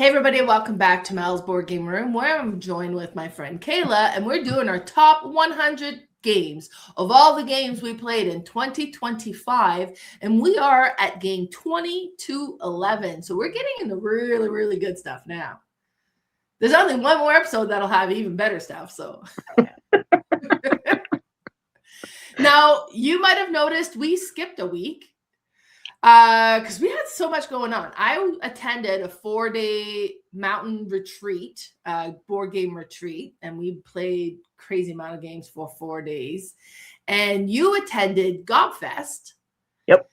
Hey everybody, welcome back to Mel's Board Game Room, where I'm joined with my friend Kayla, and we're doing our top 100 games of all the games we played in 2025, and we are at game 20 to 11, so we're getting into really, really good stuff now. There's only one more episode that'll have even better stuff, so. Now, you might have noticed we skipped a week. Because we had so much going on. I attended a 4-day mountain retreat, board game retreat, and we played crazy amount of games for 4 days. And you attended Gobfest. Yep.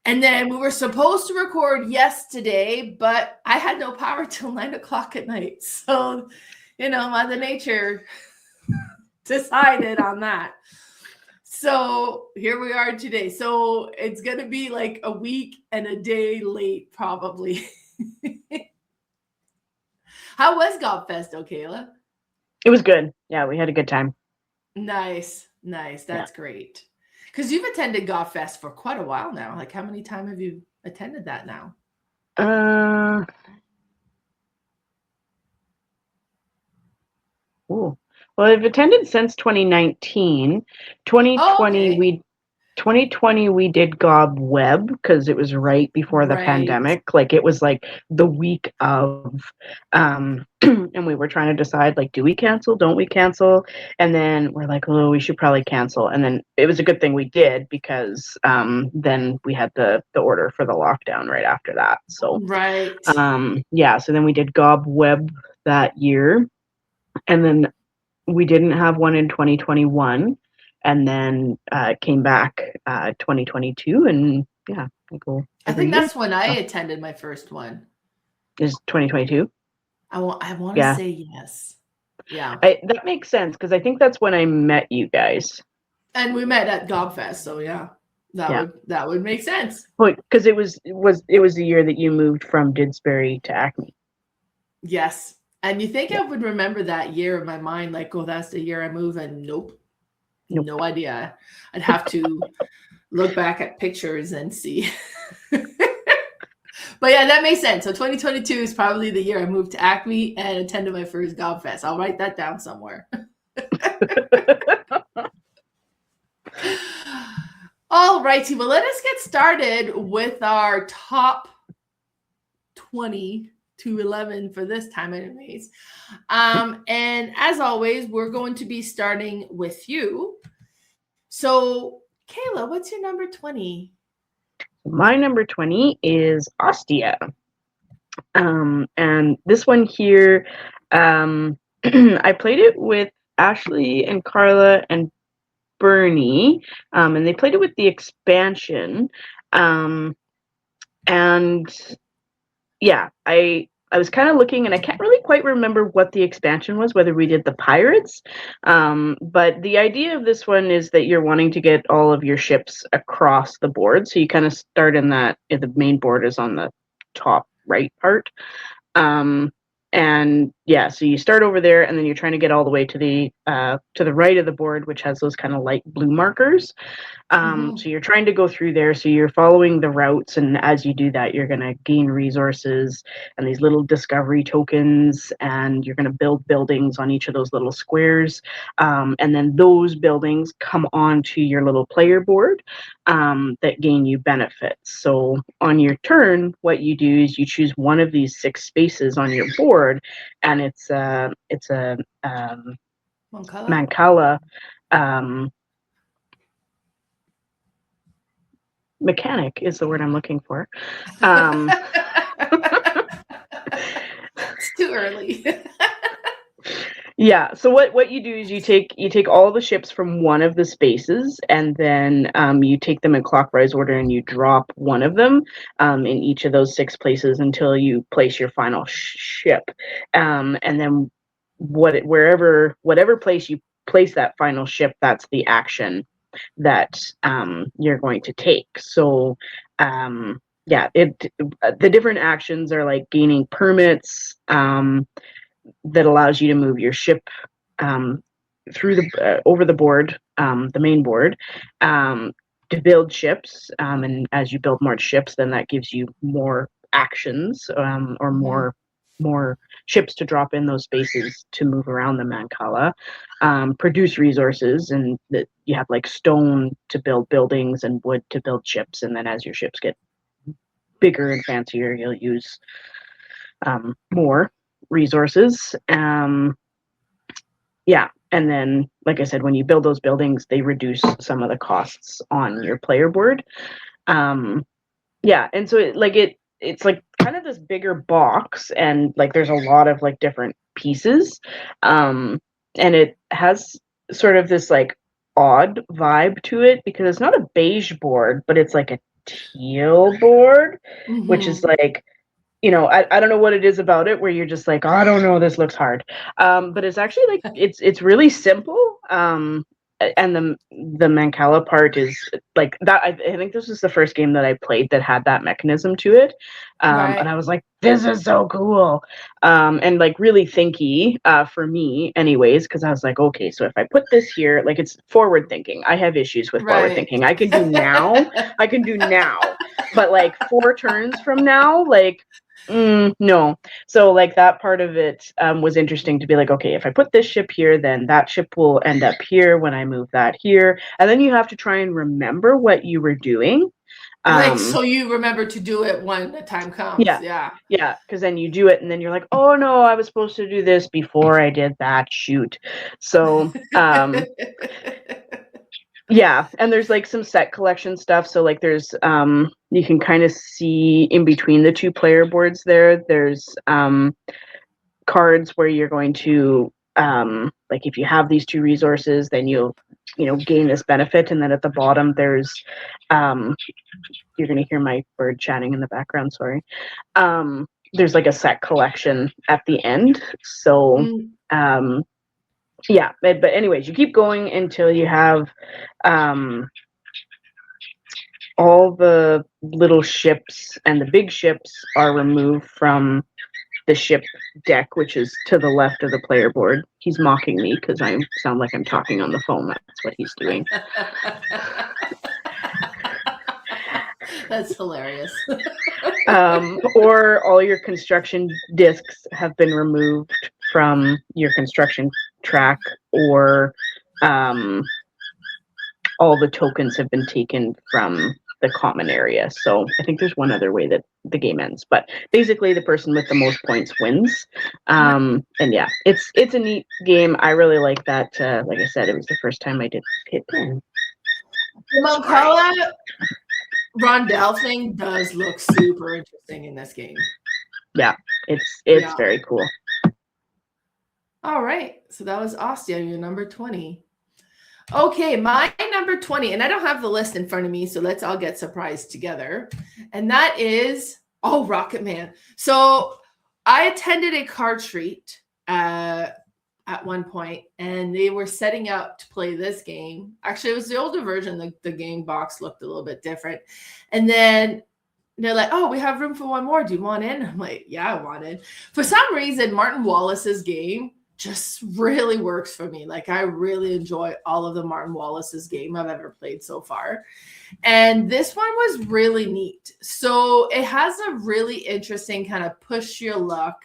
And then we were supposed to record yesterday, but I had no power till 9 o'clock at night. So, Mother Nature decided on that. So here we are today. So it's going to be like a week and a day late, probably. How was Gobfest, Kayla? It was good. Yeah, we had a good time. Nice. That's great. Because you've attended Gobfest for quite a while now. Like, how many times have you attended that now? Well, I've attended since 2019. 2020 we did Gob Web because it was right before the pandemic. Like it was like the week of and we were trying to decide, like, do we cancel, don't we cancel? And then we're like, oh, we should probably cancel. And then it was a good thing we did, because then we had the order for the lockdown right after that. So so then we did Gob Web that year, and then we didn't have one in 2021, and then came back 2022, and I think that's when I attended my first one. Is 2022? I want to say yes. Yeah, that makes sense, because I think that's when I met you guys. And we met at Gobfest, so that would make sense. Because it was the year that you moved from Didsbury to Acme. Yes. And you think I would remember that year in my mind, like, oh, that's the year I moved, and nope. No idea. I'd have to look back at pictures and see. But yeah, that makes sense. So 2022 is probably the year I moved to Acme and attended my first Gobfest. I'll write that down somewhere. All righty. Well, let us get started with our top 20 to 11 for this time anyways. And as always, we're going to be starting with you. So Kayla, what's your number 20? My number 20 is Ostia. And this one here, I played it with Ashley and Carla and Bernie, and they played it with the expansion. And yeah, I was kind of looking, and I can't really quite remember what the expansion was, whether we did the pirates. But the idea of this one is that you're wanting to get all of your ships across the board. So you kind of start in the main board is on the top right part. And yeah, so you start over there, and then you're trying to get all the way to the right of the board, which has those kind of light blue markers. So you're trying to go through there. So you're following the routes, and as you do that, you're going to gain resources and these little discovery tokens, and you're going to build buildings on each of those little squares. And then those buildings come onto your little player board that gain you benefits. So on your turn, what you do is you choose one of these 6 spaces on your board, and it's a Mancala mechanic is the word I'm looking for. It's too early. Yeah, so what you do is you take all the ships from one of the spaces, and then you take them in clockwise order, and you drop one of them in each of those 6 places until you place your final ship. And then whatever place you place that final ship, that's the action that you're going to take. So the different actions are like gaining permits that allows you to move your ship through over the board, the main board, to build ships, and as you build more ships, then that gives you more actions or more more ships to drop in those spaces to move around the Mancala, produce resources, and that you have like stone to build buildings and wood to build ships, and then as your ships get bigger and fancier, you'll use more resources. Yeah, and then like I said, when you build those buildings, they reduce some of the costs on your player board. Yeah, and so it's like kind of this bigger box, and like there's a lot of like different pieces, and it has sort of this like odd vibe to it because it's not a beige board, but it's like a teal board, which is like, you know, I don't know what it is about it where you're just like, oh, I don't know, this looks hard. But it's actually like it's really simple. And the Mancala part is like that. I think this was the first game that I played that had that mechanism to it. Right. And I was like, this is so cool. And like really thinky for me anyways, because I was like, okay, so if I put this here, like it's forward thinking. I have issues with forward thinking. I can do now. But like 4 turns from now, like no. So like that part of it was interesting to be like, okay, if I put this ship here, then that ship will end up here when I move that here. And then you have to try and remember what you were doing. Like, so you remember to do it when the time comes. Yeah. Because then you do it and then you're like, oh no, I was supposed to do this before I did that. Shoot. So yeah, and there's like some set collection stuff. So like there's you can kind of see in between the 2 player boards there's cards where you're going to like if you have these 2 resources, then you'll gain this benefit. And then at the bottom there's you're gonna hear my bird chatting in the background, sorry. There's like a set collection at the end. So yeah, but anyways, you keep going until you have all the little ships and the big ships are removed from the ship deck, which is to the left of the player board. He's mocking me because I sound like I'm talking on the phone. That's what he's doing. That's hilarious. Or all your construction discs have been removed from your construction track, or all the tokens have been taken from the common area. So I think there's one other way that the game ends, but basically the person with the most points wins. And yeah, it's a neat game. I really like that. Like I said, it was the first time I did hit pin. The Mancala Rondell thing does look super interesting in this game. Yeah, it's very cool. All right, so that was Ostia, your number 20. Okay, my number 20, and I don't have the list in front of me, so let's all get surprised together. And that is, Rocketmen. So I attended a card treat at one point, and they were setting up to play this game. Actually, it was the older version. The game box looked a little bit different. And then they're like, oh, we have room for one more. Do you want in? I'm like, yeah, I want in. For some reason, Martin Wallace's game just really works for me. Like, I really enjoy all of the Martin Wallace's game I've ever played so far. And this one was really neat. So it has a really interesting kind of push your luck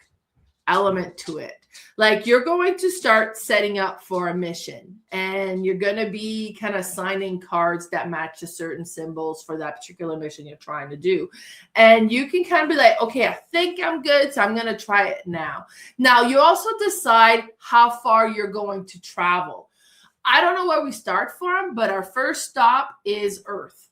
element to it. Like, you're going to start setting up for a mission, and you're going to be kind of signing cards that match the certain symbols for that particular mission you're trying to do. And you can kind of be like, okay, I think I'm good, so I'm going to try it now. Now, you also decide how far you're going to travel. I don't know where we start from, but our first stop is Earth.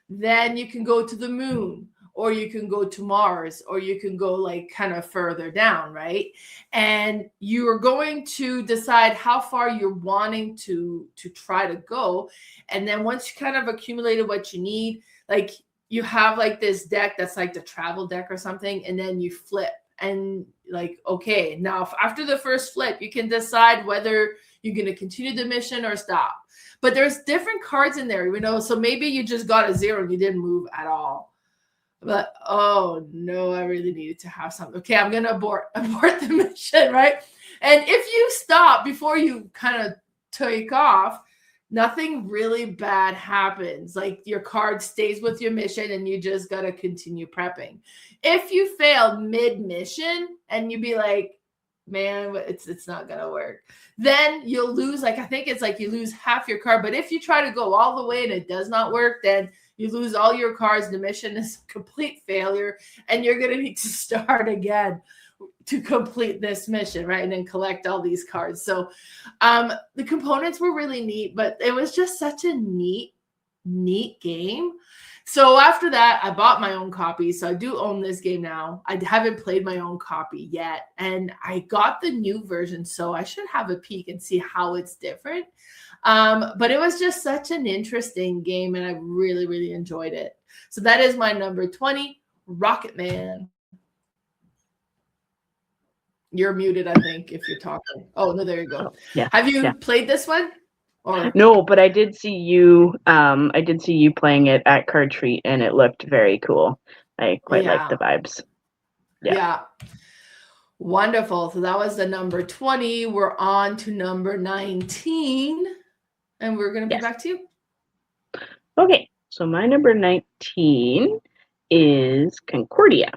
Then you can go to the moon, or you can go to Mars, or you can go like kind of further down, right? And you are going to decide how far you're wanting to try to go. And then once you kind of accumulated what you need, like you have like this deck that's like the travel deck or something, and then you flip and like, okay, now after the first flip, you can decide whether you're going to continue the mission or stop. But there's different cards in there, so maybe you just got a 0 and you didn't move at all. But, oh, no, I really needed to have something. Okay, I'm going to abort the mission, right? And if you stop before you kind of take off, nothing really bad happens. Like your card stays with your mission and you just got to continue prepping. If you fail mid-mission and you be like, man, it's not going to work, then you'll lose, like, I think it's like you lose half your card. But if you try to go all the way and it does not work, then you lose all your cards. The mission is a complete failure and you're going to need to start again to complete this mission, right? And then collect all these cards. So the components were really neat, but it was just such a neat game. So after that, I bought my own copy. So I do own this game now. I haven't played my own copy yet. And I got the new version, so I should have a peek and see how it's different. But it was just such an interesting game, and I really, really enjoyed it. So that is my number 20, Rocketmen. You're muted, I think, if you're talking. Oh, no, there you go. Yeah. Have you played this one? Or... No, but I did see you. I did see you playing it at Card Treat, and it looked very cool. I quite like the vibes. Yeah. Wonderful. So that was the number 20. We're on to number 19, and we're going to be back to you. Okay. So my number 19 is Concordia.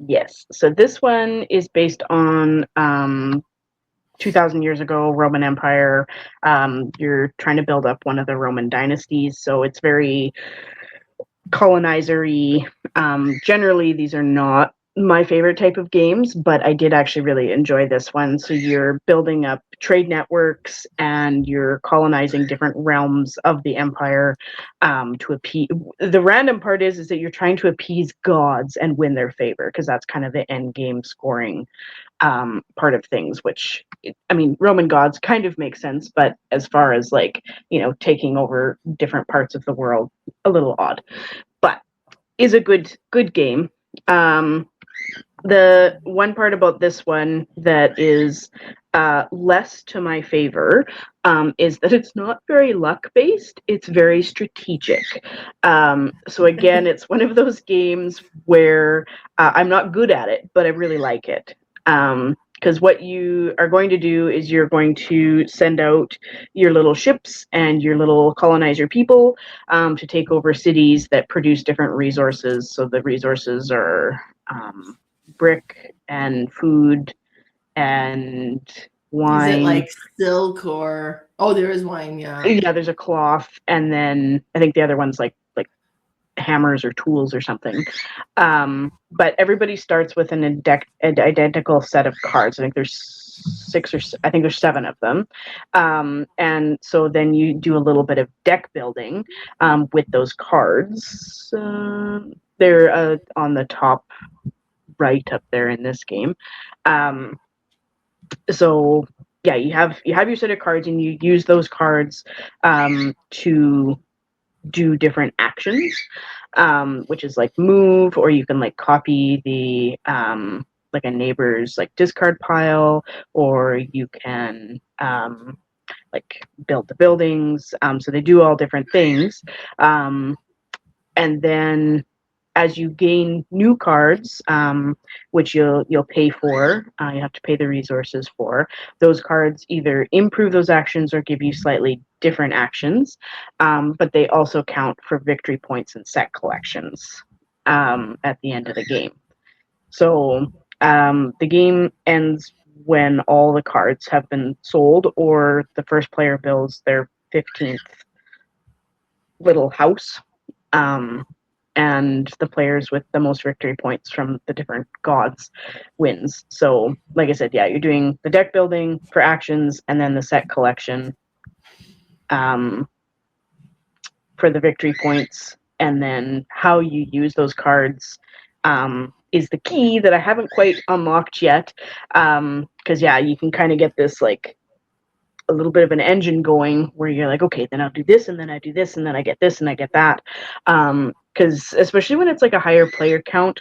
Yes. So this one is based on 2,000 years ago, Roman Empire. You're trying to build up one of the Roman dynasties, so it's very colonizer-y. Generally, these are not my favorite type of games, but I did actually really enjoy this one. So you're building up trade networks and you're colonizing different realms of the empire to appease. The random part is that you're trying to appease gods and win their favor, because that's kind of the end game scoring part of things, which, I mean, Roman gods kind of make sense, but as far as like, you know, taking over different parts of the world, a little odd, but is a good game. The one part about this one that is less to my favor is that it's not very luck-based. It's very strategic. So again, it's one of those games where I'm not good at it, but I really like it. Because what you are going to do is you're going to send out your little ships and your little colonizer people to take over cities that produce different resources. So the resources are brick and food and wine. Is it like silk or... Oh, there is wine, yeah. Yeah, there's a cloth, and then I think the other one's like hammers or tools or something. But everybody starts with an identical set of cards. I think there's 7 of them. And so then you do a little bit of deck building with those cards. They're on the top right up there in this game. So yeah, you have your set of cards, and you use those cards to do different actions, which is like move, or you can like copy the like a neighbor's like discard pile, or you can like build the buildings. So they do all different things, and then as you gain new cards, which you'll pay for, you have to pay the resources for. Those cards either improve those actions or give you slightly different actions, but they also count for victory points and set collections at the end of the game. So the game ends when all the cards have been sold, or the first player builds their 15th little house. And the players with the most victory points from the different gods wins. So, like I said, yeah, you're doing the deck building for actions, and then the set collection for the victory points, and then how you use those cards is the key that I haven't quite unlocked yet. Because yeah, you can kind of get this like a little bit of an engine going where you're like, okay, then I'll do this, and then I do this, and then I get this, and I get that. Because especially when it's like a higher player count,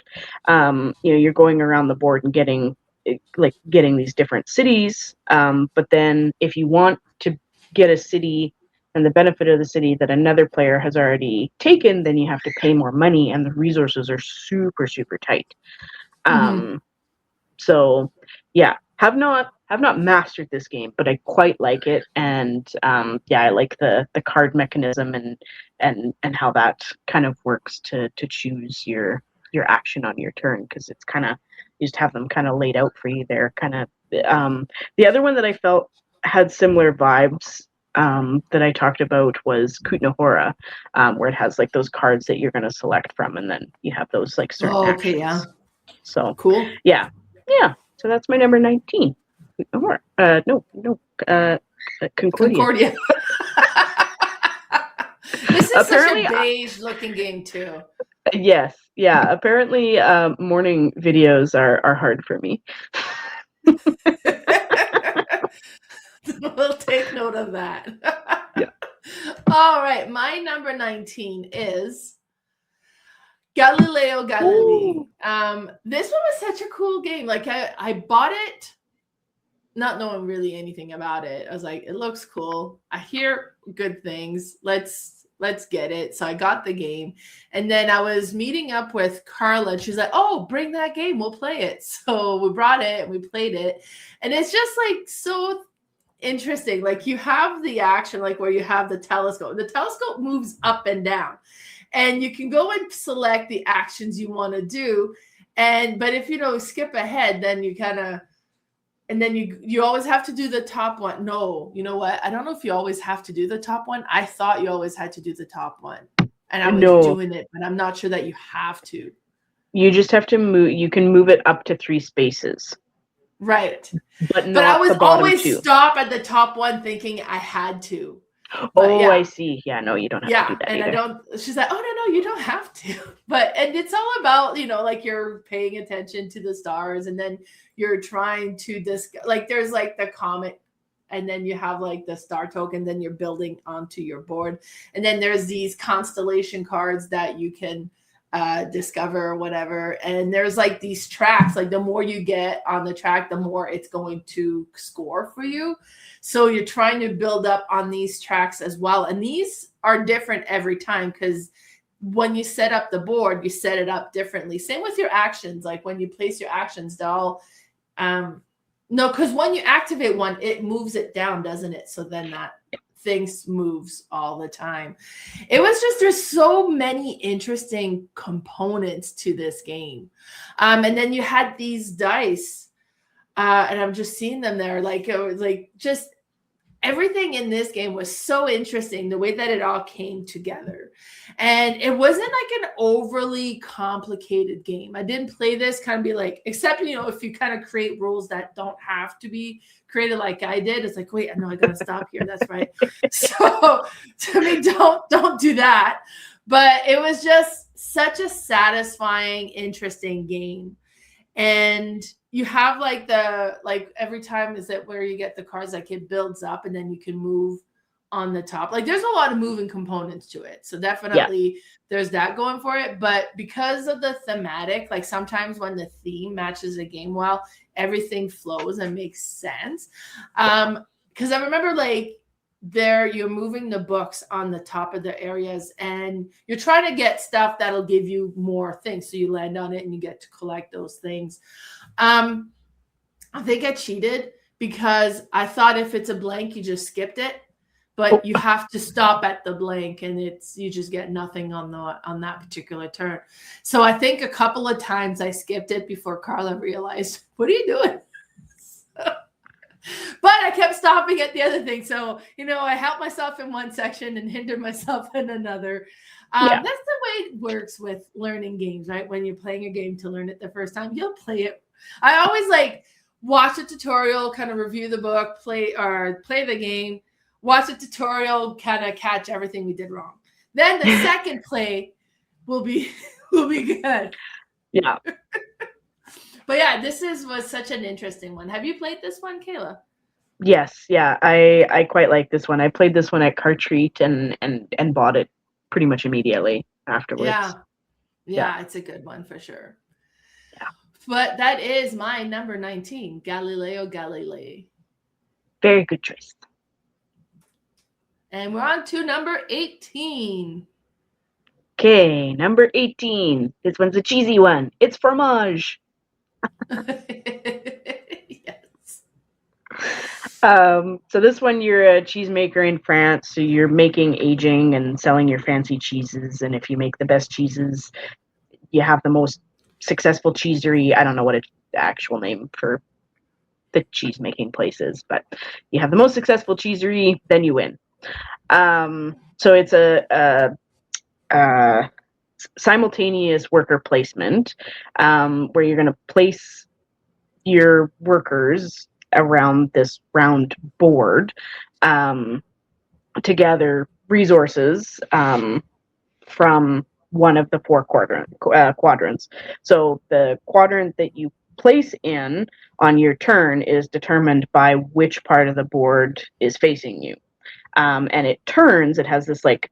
you're going around the board and getting these different cities. But then if you want to get a city and the benefit of the city that another player has already taken, then you have to pay more money, and the resources are super, super tight. So yeah, have not have not mastered this game, but I quite like it, and I like the card mechanism and how that kind of works to choose your action on your turn, because it's kind of, you just have them kind of laid out for you there. Kind of the other one that I felt had similar vibes that I talked about was Kutnahora, where it has like those cards that you're going to select from, and then you have those like certain actions. Yeah. So Cool. Yeah. So that's my number 19. Concordia. This is apparently such a beige-looking game too. Yes. Yeah. Apparently, morning videos are hard for me. We'll take note of that. Yeah. All right. My number 19 is Galileo Galilei. This one was such a cool game. Like I bought it not knowing really anything about it. I was like, it looks cool. I hear good things. Let's get it. So I got the game. And then I was meeting up with Carla, and she's like, oh, bring that game. We'll play it. So we brought it and we played it. And it's just like so interesting. Like you have the action, like where you have the telescope. The telescope moves up and down. And you can go and select the actions you want to do. But if you skip ahead, then you kind of, and then you always have to do the top one. No, you know what? I don't know if you always have to do the top one. I thought you always had to do the top one. And I was doing it, but I'm not sure that you have to. You just have to move. You can move it up to 3 spaces. Right. But I was always stop at the top one thinking I had to. But, I see. Yeah, no, you don't have to do that and either. I don't. She's like, oh, no, you don't have to. And it's all about, like you're paying attention to the stars, and then you're trying to like there's like the comet, and then you have like the star token, then you're building onto your board, and then there's these constellation cards that you can discover or whatever, and there's like these tracks. Like the more you get on the track, the more it's going to score for you. So you're trying to build up on these tracks as well. And these are different every time, because when you set up the board, you set it up differently. Same with your actions. Like when you place your actions, they'll no, because when you activate one, it moves it down, doesn't it? So then that things moves all the time. It was just, there's so many interesting components to this game. And then you had these dice, and I'm just seeing them there. Like it was like just everything in this game was so interesting, the way that it all came together. And it wasn't like an overly complicated game. I didn't play this kind of be like, except, if you kind of create rules that don't have to be created like I did, it's like, wait, I know I got to stop here. That's right. So to me, don't do that. But it was just such a satisfying, interesting game. And you have like every time is it where you get the cards, like it builds up and then you can move on the top. Like there's a lot of moving components to it. So definitely there's that going for it. But because of the thematic, like sometimes when the theme matches a game well, everything flows and makes sense. Because I remember like you're moving the books on the top of the areas and you're trying to get stuff that'll give you more things. So you land on it and you get to collect those things. I think I cheated because I thought if it's a blank, you just skipped it, but you have to stop at the blank and you just get nothing on that particular turn. So I think a couple of times I skipped it before Carla realized, what are you doing? But I kept stopping at the other thing. So, I helped myself in one section and hindered myself in another. That's the way it works with learning games, right? When you're playing a game to learn it the first time, you'll play it. I always like watch a tutorial, kind of review the book, play the game, watch a tutorial, kind of catch everything we did wrong. Then the second play will be good. Yeah. But yeah, this was such an interesting one. Have you played this one, Kayla? Yes, yeah, I quite like this one. I played this one at Car Treat and bought it pretty much immediately afterwards. Yeah, it's a good one for sure. Yeah. But that is my number 19, Galileo Galilei. Very good choice. And we're on to number 18. Okay, number 18. This one's a cheesy one. It's Fromage. Yes. So this one, you're a cheesemaker in France, so you're making, aging, and selling your fancy cheeses. And if you make the best cheeses, you have the most successful cheesery. I don't know what the actual name for the cheese making place is, but you have the most successful cheesery, then you win. So it's a simultaneous worker placement, where you're going to place your workers around this round board, to gather resources, from one of the four quadrants. So the quadrant that you place in on your turn is determined by which part of the board is facing you. And it has this like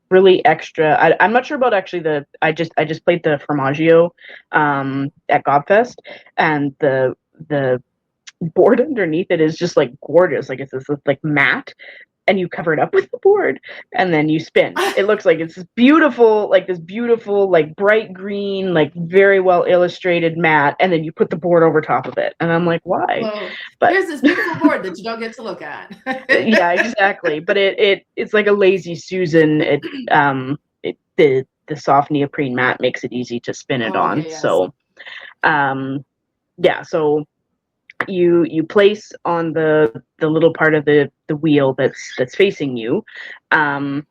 really extra. I'm not sure about actually I just played the Formaggio at Gobfest, and the board underneath it is just like gorgeous. Like it's this like mat, and you cover it up with the board, and then you spin. It looks like it's this beautiful, like bright green, like very well illustrated mat, and then you put the board over top of it. And I'm like, why? Well, but here's this beautiful board that you don't get to look at. Yeah, exactly. But it's like a lazy Susan. The soft neoprene mat makes it easy to spin it on. Okay, yes. So, yeah. So you place on the little part of the wheel that's facing you, and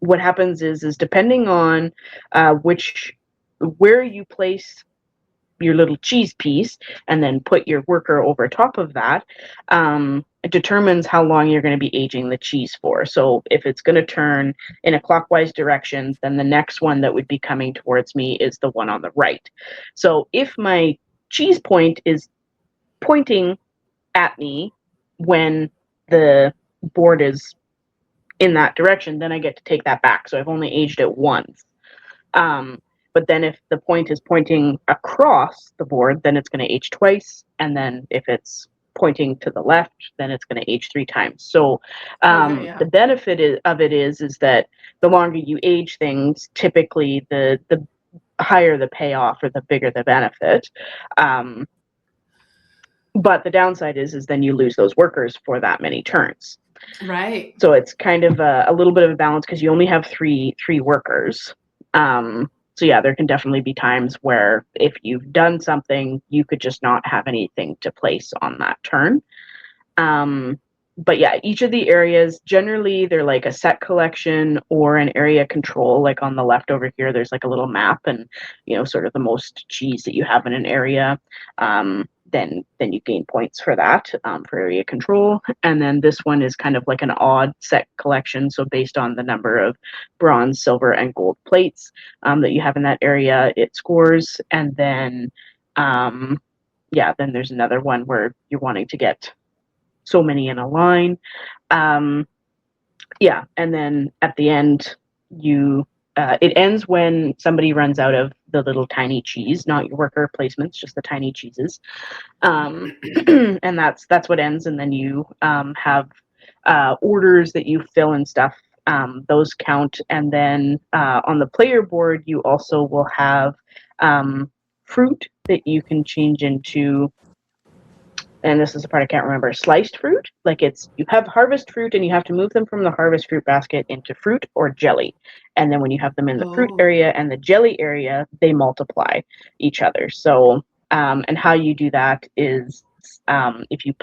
what happens is depending on where you place your little cheese piece and then put your worker over top of that, it determines how long you're going to be aging the cheese for. So if it's going to turn in a clockwise direction, then the next one that would be coming towards me is the one on the right. So if my cheese point is pointing at me when the board is in that direction, then I get to take that back. So I've only aged it once. But then if the point is pointing across the board, then it's going to age twice. And then if it's pointing to the left, then it's going to age 3 times. So the benefit of it is that the longer you age things, typically the higher the payoff or the bigger the benefit. But the downside is then you lose those workers for that many turns. Right. So it's kind of a little bit of a balance because you only have three workers. So yeah, there can definitely be times where if you've done something, you could just not have anything to place on that turn. But yeah, each of the areas, generally they're like a set collection or an area control. Like on the left over here, there's like a little map and, sort of the most cheese that you have in an area. Then you gain points for that, for area control. And then this one is kind of like an odd set collection. So based on the number of bronze, silver, and gold plates that you have in that area, it scores. And then, then there's another one where you're wanting to get so many in a line. And then at the end, it ends when somebody runs out of the little tiny cheese, not your worker placements, just the tiny cheeses. And that's what ends. And then you have orders that you fill and stuff. Those count. And then on the player board, you also will have fruit that you can change into, and this is the part I can't remember, sliced fruit. Like you have harvest fruit and you have to move them from the harvest fruit basket into fruit or jelly. And then when you have them in the fruit area and the jelly area, they multiply each other. So, and how you do that is if you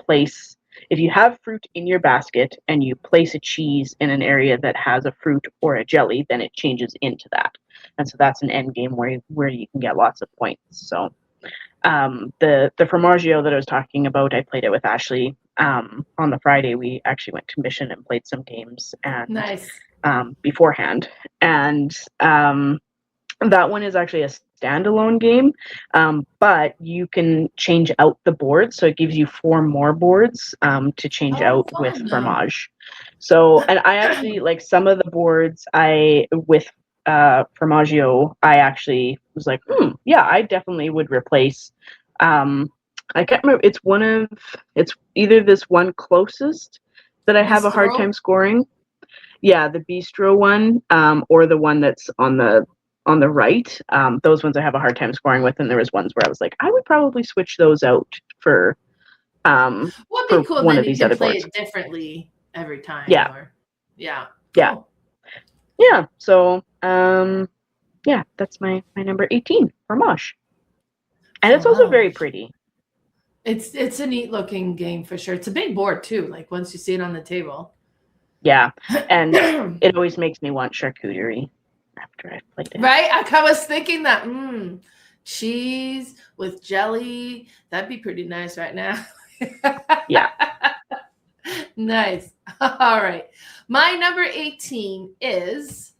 have fruit in your basket and you place a cheese in an area that has a fruit or a jelly, then it changes into that. And so that's an end game where you can get lots of points. So the Formaggio that I was talking about, I played it with Ashley on the Friday. We actually went to Mission and played some games and beforehand. And that one is actually a standalone game, but you can change out the boards. So it gives you 4 more boards to change out with Fromage. So, and I actually like some of the boards with Formaggio, I actually was like, I definitely would replace. I can't remember. It's either this one closest that I have a hard time scoring. Yeah, the bistro one, or the one that's on the on the right. Those ones I have a hard time scoring with, and there was ones where I was like, I would probably switch those out for Would for be cool. one Then of you these can other play boards. it differently every time. Yeah. Or yeah. Yeah. Cool. Yeah. So yeah, that's my number 18, Fromage. And it's also very Fromage. pretty. It's a neat looking game for sure. It's a big board too. Like once you see it on the table. Yeah, and it always makes me want charcuterie after I've played it. Right? I was thinking that cheese with jelly, that'd be pretty nice right now. Yeah. Nice. All right. My number 18 is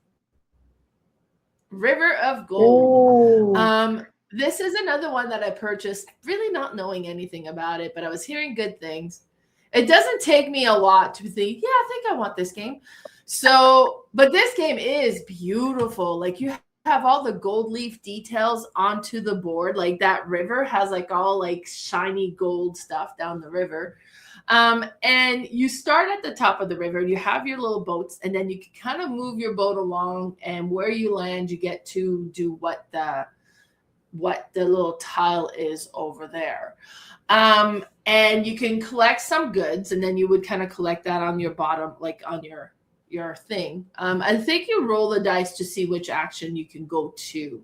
River of Gold. Oh. This is another one that I purchased really not knowing anything about it, but I was hearing good things. It doesn't take me a lot to think, yeah, I think I want this game. So, but this game is beautiful. Like you have all the gold leaf details onto the board. Like that river has like all like shiny gold stuff down the river. And you start at the top of the river, you have your little boats, and then you can kind of move your boat along, and where you land, you get to do what the little tile is over there. And you can collect some goods, and then you would kind of collect that on your bottom, like on your thing. I think you roll the dice to see which action you can go to.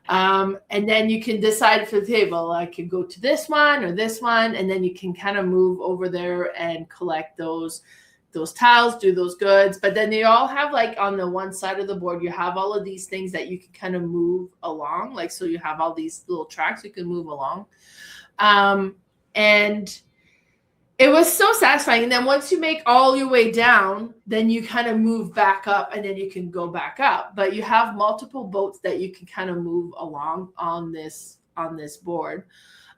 And then you can decide for the table, I can go to this one or this one, and then you can kind of move over there and collect those tiles, do those goods. But then they all have, like, on the one side of the board, you have all of these things that you can kind of move along. Like, so you have all these little tracks you can move along. And it was so satisfying. And then once you make all your way down, then you kind of move back up, and then you can go back up. But you have multiple boats that you can kind of move along on this board.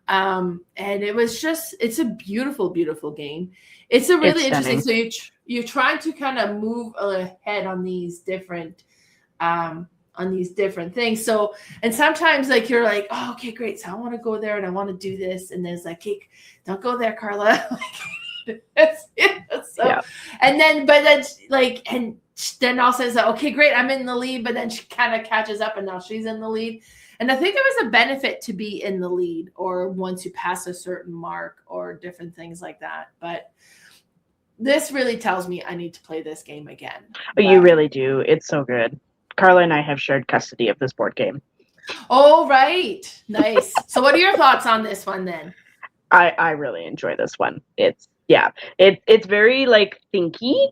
And it was just, it's a beautiful, beautiful game. It's a really interesting. So you're trying to kind of move ahead on these different things. So, and sometimes like you're like, oh, okay, great. So I want to go there and I want to do this. And there's like, hey, don't go there, Carla. Yeah. And then, but then like, and then all says, okay, great, I'm in the lead. But then she kind of catches up, and now she's in the lead. And I think there was a benefit to be in the lead, or once you pass a certain mark, or different things like that. But this really tells me I need to play this game again. Oh, you really do. It's so good. Carla and I have shared custody of this board game. Oh, right. Nice. So what are your thoughts on this one then? I really enjoy this one. It's very like thinky,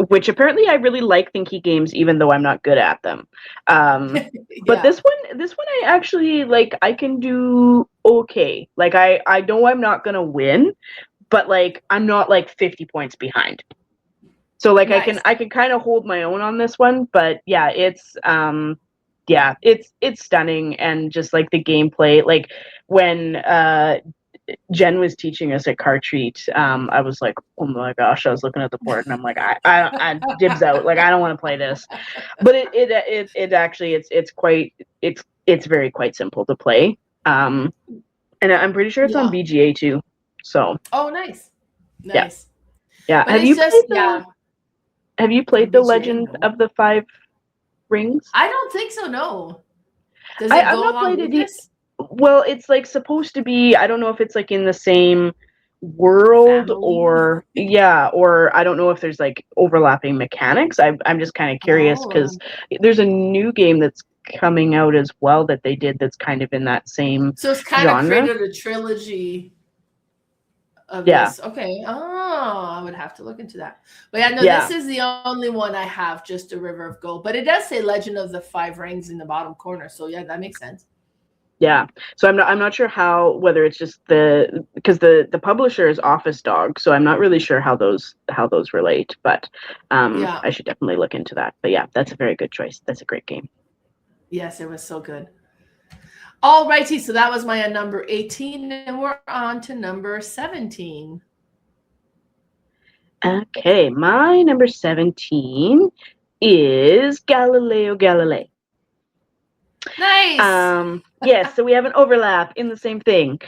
which apparently I really like thinky games, even though I'm not good at them. But Yeah. this one I actually like. I can do okay. Like I know I'm not gonna win, but like I'm not like 50 points behind. So like Nice. I can kind of hold my own on this one. But yeah, it's stunning, and just like the gameplay, like when Jen was teaching us at Car Treat, I was like, oh my gosh, I was looking at the board and I'm like, I dibs out, like I don't want to play this. But it actually it's very quite simple to play. And I'm pretty sure it's on BGA too. So oh, nice. Nice. Yeah. Have you played the Legend of the Five Rings? I don't think so, no. Does it I've go not along played with it. this? Well, it's like supposed to be, I don't know if it's like in the same world or I don't know if there's like overlapping mechanics. I'm just kind of curious because there's a new game that's coming out as well that they did that's kind of in that same so it's kind genre. of created a trilogy of this. Okay. Oh, I would have to look into that. But yeah, no, this is the only one I have, just a River of Gold. But it does say Legend of the Five Rings in the bottom corner. So yeah, that makes sense. Yeah. So I'm not sure whether it's just because the publisher is Office Dog, so I'm not really sure how those relate, but I should definitely look into that. But yeah, that's a very good choice. That's a great game. Yes, it was so good. All righty, so that was my number 18, and we're on to number 17. Okay, my number 17 is Galileo Galilei. Nice. Yes, so we have an overlap in the same thing.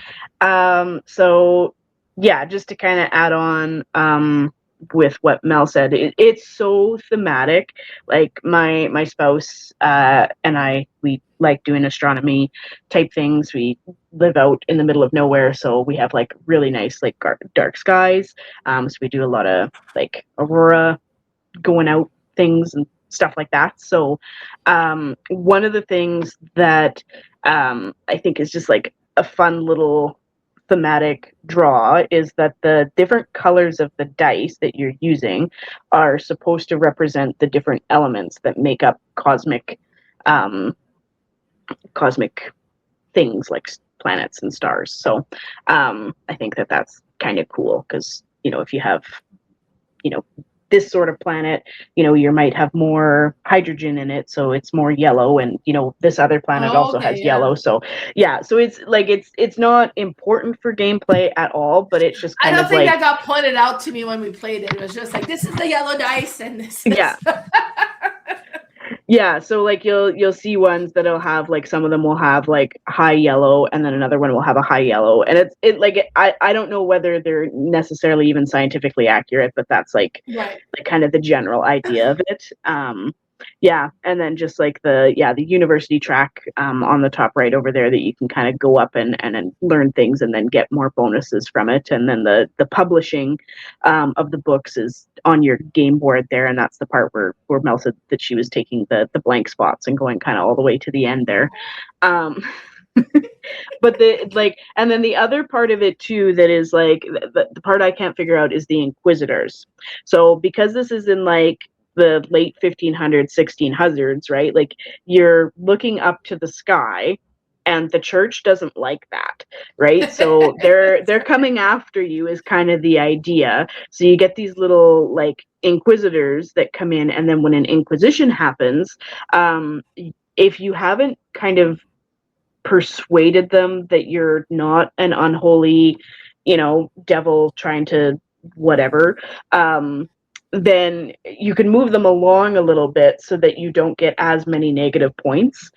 So yeah, just to kind of add on, what Mel said. It's so thematic. Like my spouse and I, we like doing astronomy type things. We live out in the middle of nowhere, so we have like really nice like dark skies. So we do a lot of like aurora going out things and stuff like that. So one of the things that I think is just like a fun little thematic draw is that the different colors of the dice that you're using are supposed to represent the different elements that make up cosmic things like planets and stars. So I think that that's kind of cool because, you know, if you have, you know, this sort of planet, you know, you might have more hydrogen in it, so it's more yellow, and you know, this other planet also has yellow. So yeah, so it's like it's not important for gameplay at all, but it's just kind I don't of think like that got pointed out to me when we played it. It was just like, this is the yellow dice and this is yeah. Yeah, so like you'll see ones that'll have like some of them will have like high yellow, and then another one will have a high yellow, and I don't know whether they're necessarily even scientifically accurate, but that's like right. like kind of the general idea of it. Yeah, and then just like the university track on the top right over there that you can kind of go up and learn things and then get more bonuses from it, and then the publishing of the books is on your game board there, and that's the part where Mel said that she was taking the blank spots and going kind of all the way to the end there. But the like, and then the other part of it too that is like the part I can't figure out is the Inquisitors. So because this is in like the late 1500s 1600s, right, like you're looking up to the sky, and the church doesn't like that, right? So they're coming after you is kind of the idea. So you get these little like Inquisitors that come in, and then when an inquisition happens, if you haven't kind of persuaded them that you're not an unholy, you know, devil trying to whatever, then you can move them along a little bit so that you don't get as many negative points.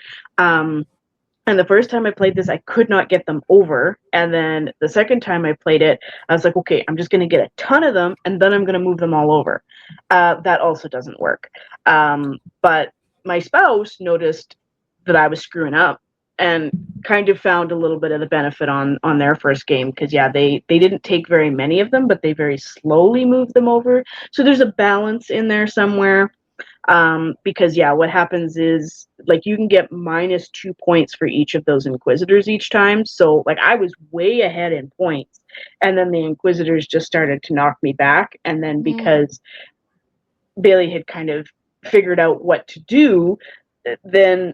And the first time I played this, I could not get them over. And then the second time I played it, I was like, okay, I'm just going to get a ton of them, and then I'm going to move them all over. That also doesn't work. But my spouse noticed that I was screwing up and kind of found a little bit of the benefit on their first game, because yeah, they didn't take very many of them, but they very slowly moved them over. So there's a balance in there somewhere. Because yeah, what happens is like you can get -2 points for each of those Inquisitors each time. So like I was way ahead in points, and then the Inquisitors just started to knock me back. And then because Bailey had kind of figured out what to do, then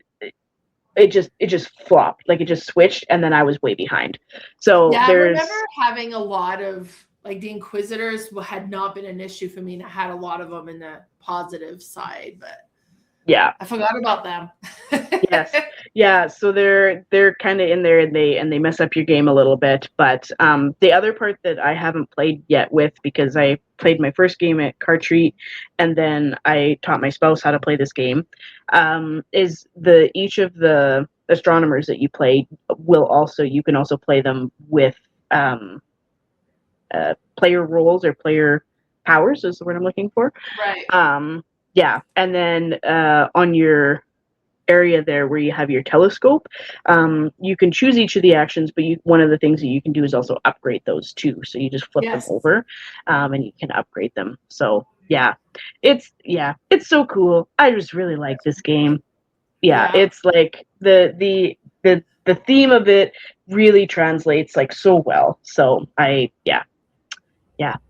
it just flopped, like it just switched, and then I was way behind. So yeah, there's I remember having a lot of like the Inquisitors had not been an issue for me, and I had a lot of them in the positive side, but yeah, I forgot about them. yes, yeah. So they're kind of in there, and they mess up your game a little bit. But the other part that I haven't played yet with, because I played my first game at Cartreat, and then I taught my spouse how to play this game, is each of the astronomers that you play you can also play them with player roles or player powers is the word I'm looking for. Right. Yeah, and then on your area there where you have your telescope, you can choose each of the actions, but one of the things that you can do is also upgrade those too. So you just flip them over, and you can upgrade them. So yeah, it's so cool. I just really like this game. Yeah, it's like the theme of it really translates like so well. So yeah.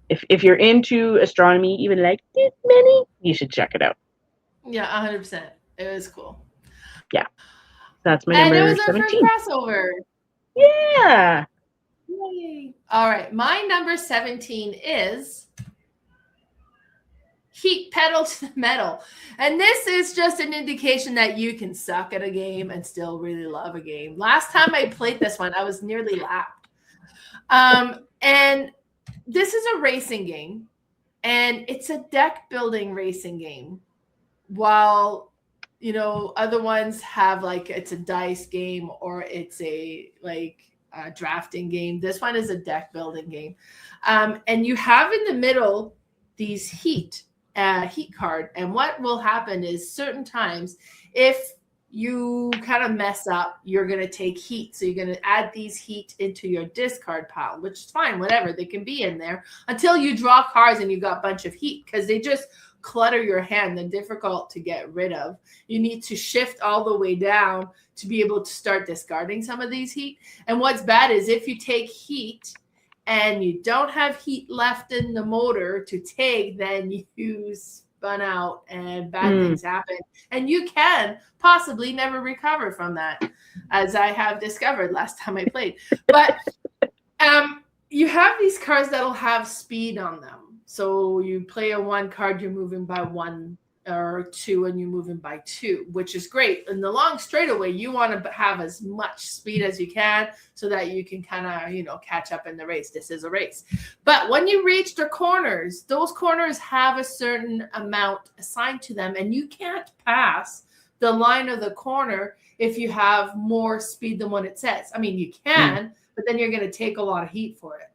If you're into astronomy, even like this many, you should check it out. Yeah, 100%. It was cool. Yeah, that's my and number it was 17. Our first crossover. Yeah. Yay. All right, my number 17 is Heat Pedal to the Metal. And this is just an indication that you can suck at a game and still really love a game. Last time I played this one, I was nearly lapped. And this is a racing game, and it's a deck building racing game. While, you know, other ones have like it's a dice game or it's a like a drafting game. This one is a deck building game. And you have in the middle these heat card. And what will happen is certain times, if you kind of mess up, you're going to take heat. So you're going to add these heat into your discard pile, which is fine, whatever. They can be in there until you draw cards and you got a bunch of heat, because they just clutter your hand. They're difficult to get rid of. You need to shift all the way down to be able to start discarding some of these heat. And what's bad is if you take heat and you don't have heat left in the motor to take, then you spun out and bad things happen. And you can possibly never recover from that, as I have discovered last time I played. But you have these cards that'll have speed on them. So you play a 1 card, you're moving by 1 or 2, and you're moving by 2, which is great. In the long straightaway, you want to have as much speed as you can so that you can kind of, catch up in the race. This is a race. But when you reach the corners, those corners have a certain amount assigned to them, and you can't pass the line of the corner if you have more speed than what it says. I mean, you can, but then you're going to take a lot of heat for it.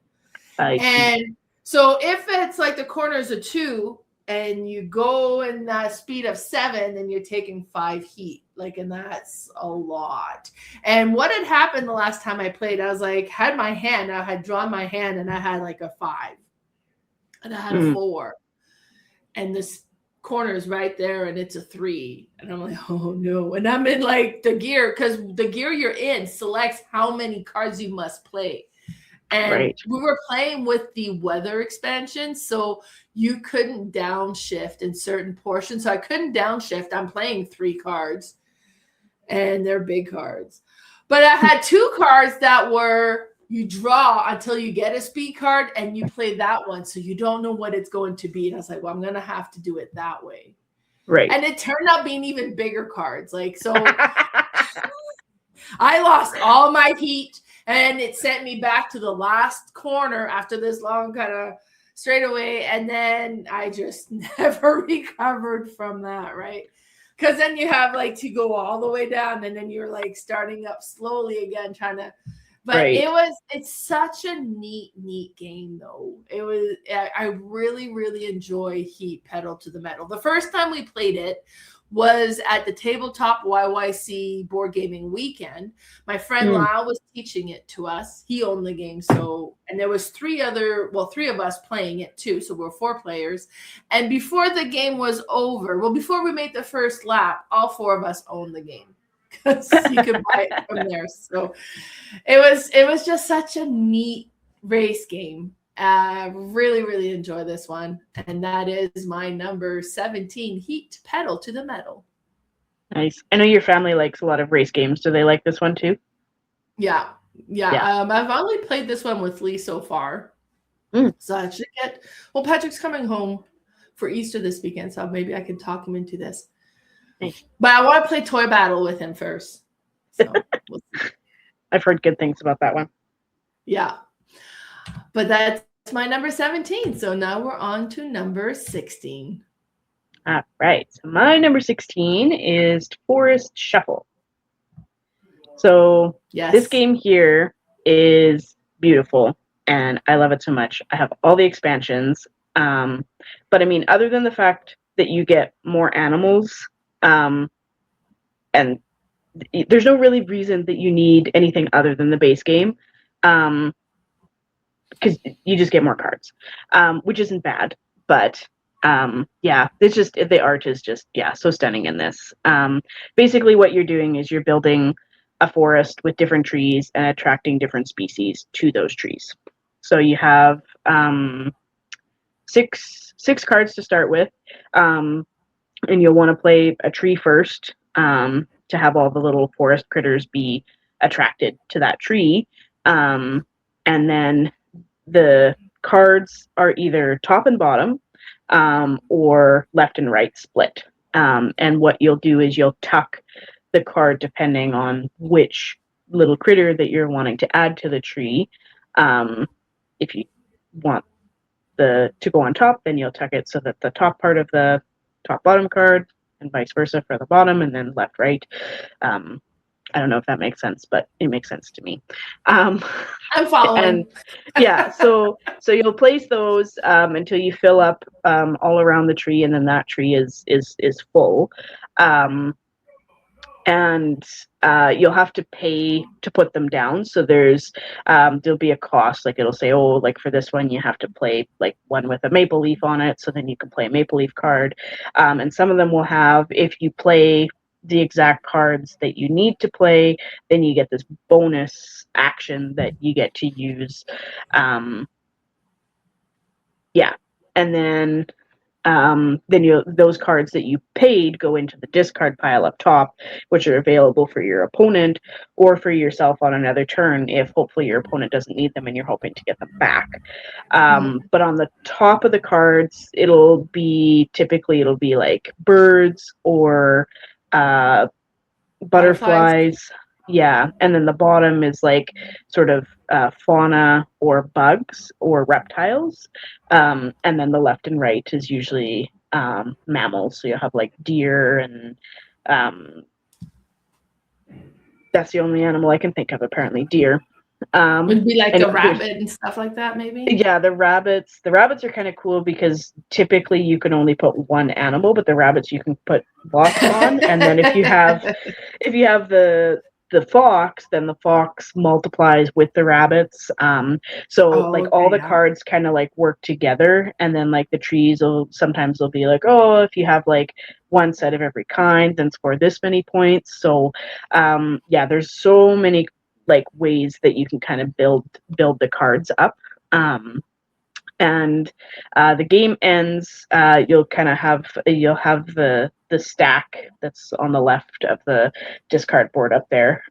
And so if it's like the corners are 2, and you go in that speed of 7, then you're taking 5 heat. And that's a lot. And what had happened the last time I played, I was I had drawn my hand, and I had like a 5. And I had a 4. And this corner is right there, and it's a 3. And I'm like, oh no. And I'm in the gear, because the gear you're in selects how many cards you must play. And we were playing with the weather expansion, so you couldn't downshift in certain portions. So I couldn't downshift. I'm playing 3 cards, and they're big cards. But I had 2 cards that were you draw until you get a speed card, and you play that one, so you don't know what it's going to be. And I was like, well, I'm going to have to do it that way. Right. And it turned out being even bigger cards. So I lost all my heat. And it sent me back to the last corner after this long kind of straightaway. And then I just never recovered from that, right? Because then you have to go all the way down, and then you're starting up slowly again, trying to. But it's such a neat game, though. I really, really enjoy Heat Pedal to the Metal. The first time we played it was at the Tabletop YYC board gaming weekend. My friend Lyle was teaching it to us. He owned the game. And there was 3 of us playing it too. So we're 4 players. And before the game was over, before we made the first lap, all 4 of us owned the game, because you could buy it from there. So it was just such a neat race game. Really, really enjoy this one. And that is my number 17, Heat Pedal to the Metal. Nice. I know your family likes a lot of race games. Do they like this one too? Yeah. I've only played this one with Lee so far. So I should Patrick's coming home for Easter this weekend, so maybe I can talk him into this. Nice. But I want to play Toy Battle with him first. So we'll see. I've heard good things about that one. Yeah. But that's my number 17. So now we're on to number 16. All right. So my number 16 is Forest Shuffle. So this game here is beautiful, and I love it so much. I have all the expansions. But I mean, other than the fact that you get more animals, and there's no really reason that you need anything other than the base game. Because you just get more cards, which isn't bad. But it's just, the art is just, so stunning in this. Basically what you're doing is you're building a forest with different trees and attracting different species to those trees. So you have 6 cards to start with, and you'll want to play a tree first to have all the little forest critters be attracted to that tree. And then the cards are either top and bottom, or left and right split. And what you'll do is you'll tuck the card depending on which little critter that you're wanting to add to the tree. If you want to go on top, then you'll tuck it so that the top part of the top bottom card, and vice versa for the bottom, and then left right. I don't know if that makes sense, but it makes sense to me. Um, I'm following. and yeah, so you'll place those until you fill up all around the tree, and then that tree is full. And you'll have to pay to put them down. So there'll be a cost. Like it'll say, oh, like for this one, you have to play like one with a maple leaf on it. So then you can play a maple leaf card. And some of them will have, if you play the exact cards that you need to play, then you get this bonus action that you get to use. Yeah. And then those cards that you paid go into the discard pile up top, which are available for your opponent or for yourself on another turn if hopefully your opponent doesn't need them and you're hoping to get them back. But on the top of the cards, it'll be like birds or butterflies. Yeah, and then the bottom is like sort of fauna or bugs or reptiles, and then the left and right is usually mammals. So you'll have like deer, and that's the only animal I can think of. Apparently, deer. Would be like a rabbit and stuff like that, maybe. Yeah, the rabbits. The rabbits are kind of cool because typically you can only put one animal, but the rabbits you can put lots on, and then if you have the fox, then the fox multiplies with the rabbits. All the cards kind of like work together, and then like the trees will sometimes they'll be like, oh, if you have like one set of every kind, then score this many points. So there's so many like ways that you can kind of build the cards up. And the game ends, you'll have the stack that's on the left of the discard board up there.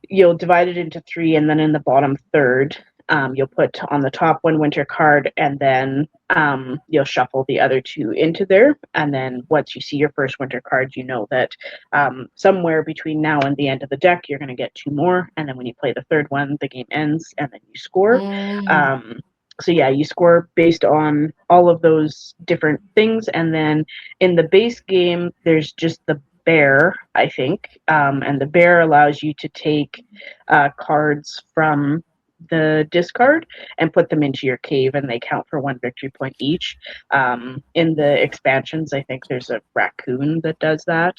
You'll divide it into 3, and then in the bottom third, you'll put on the top one winter card, and then you'll shuffle the other 2 into there. And then once you see your first winter card, you know that somewhere between now and the end of the deck, you're going to get 2 more. And then when you play the third one, the game ends, and then you score. So yeah, you score based on all of those different things. And then in the base game, there's just the bear, I think. And the bear allows you to take cards from the discard and put them into your cave, and they count for 1 victory point each. In the expansions, I think there's a raccoon that does that.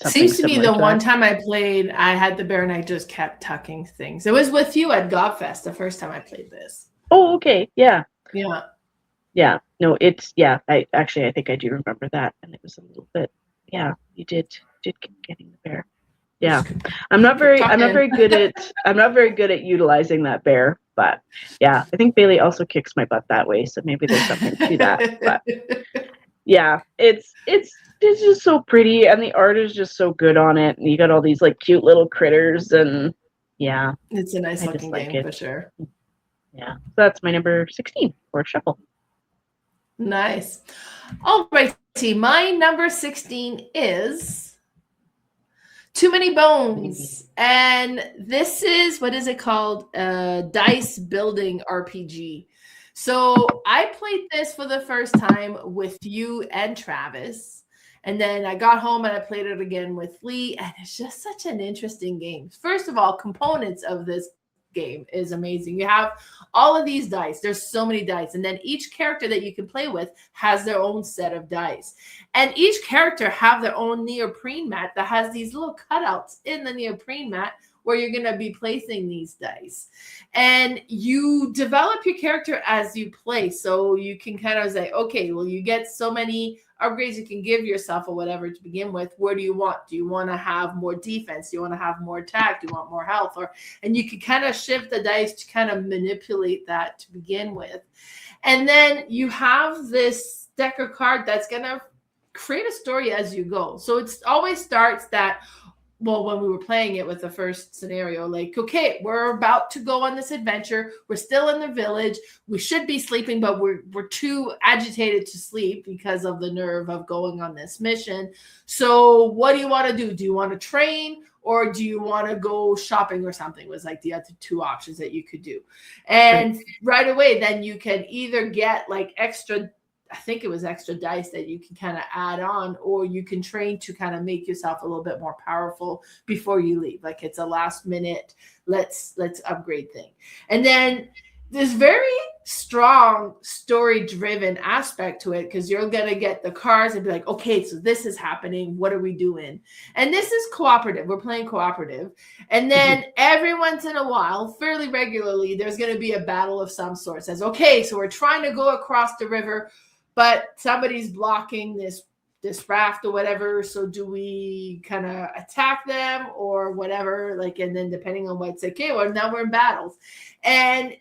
Seems to me the one time I played, I had the bear and I just kept tucking things. It was with you at Gobfest the first time I played this. Oh, okay. Yeah. Yeah. No, it's I think I do remember that, and it was a little bit. Yeah, you did keep getting the bear. Yeah, I'm not very good at utilizing that bear, but yeah, I think Bailey also kicks my butt that way, so maybe there's something to that. But yeah, it's just so pretty, and the art is just so good on it, and you got all these like cute little critters, and yeah, it's a nice looking game for sure. Yeah, so that's my number 16 for Shuffle. Nice. All right, my number 16 is Too Many Bones, and this is, what is it called? Dice building RPG. So I played this for the first time with you and Travis, and then I got home and I played it again with Lee, and it's just such an interesting game. First of all, components of this game is amazing. You have all of these dice. There's so many dice, and then each character that you can play with has their own set of dice, and each character have their own neoprene mat that has these little cutouts in the neoprene mat where you're going to be placing these dice, and you develop your character as you play. So you can kind of say, okay, well, you get so many upgrades you can give yourself or whatever to begin with. Where do you want? Do you want to have more defense? Do you want to have more attack? Do you want more health? And you can kind of shift the dice to kind of manipulate that to begin with. And then you have this deck of card that's going to create a story as you go. So it always starts that, well, when we were playing it with the first scenario, like, okay, we're about to go on this adventure. We're still in the village. We should be sleeping, but we're too agitated to sleep because of the nerve of going on this mission. So what do you want to do? Do you want to train, or do you want to go shopping or something? Was like the other 2 options that you could do. And right away, then you can either get like extra I think it was extra dice that you can kind of add on, or you can train to kind of make yourself a little bit more powerful before you leave. Like it's a last minute, let's upgrade thing. And then there's very strong story driven aspect to it, because you're going to get the cards and be like, okay, so this is happening. What are we doing? And this is cooperative. We're playing cooperative. And then every once in a while, fairly regularly, there's going to be a battle of some sort. It says, okay, so we're trying to go across the river, but somebody's blocking this raft or whatever. So do we kind of attack them or whatever? Like, and then depending on what's okay, well, now we're in battles. And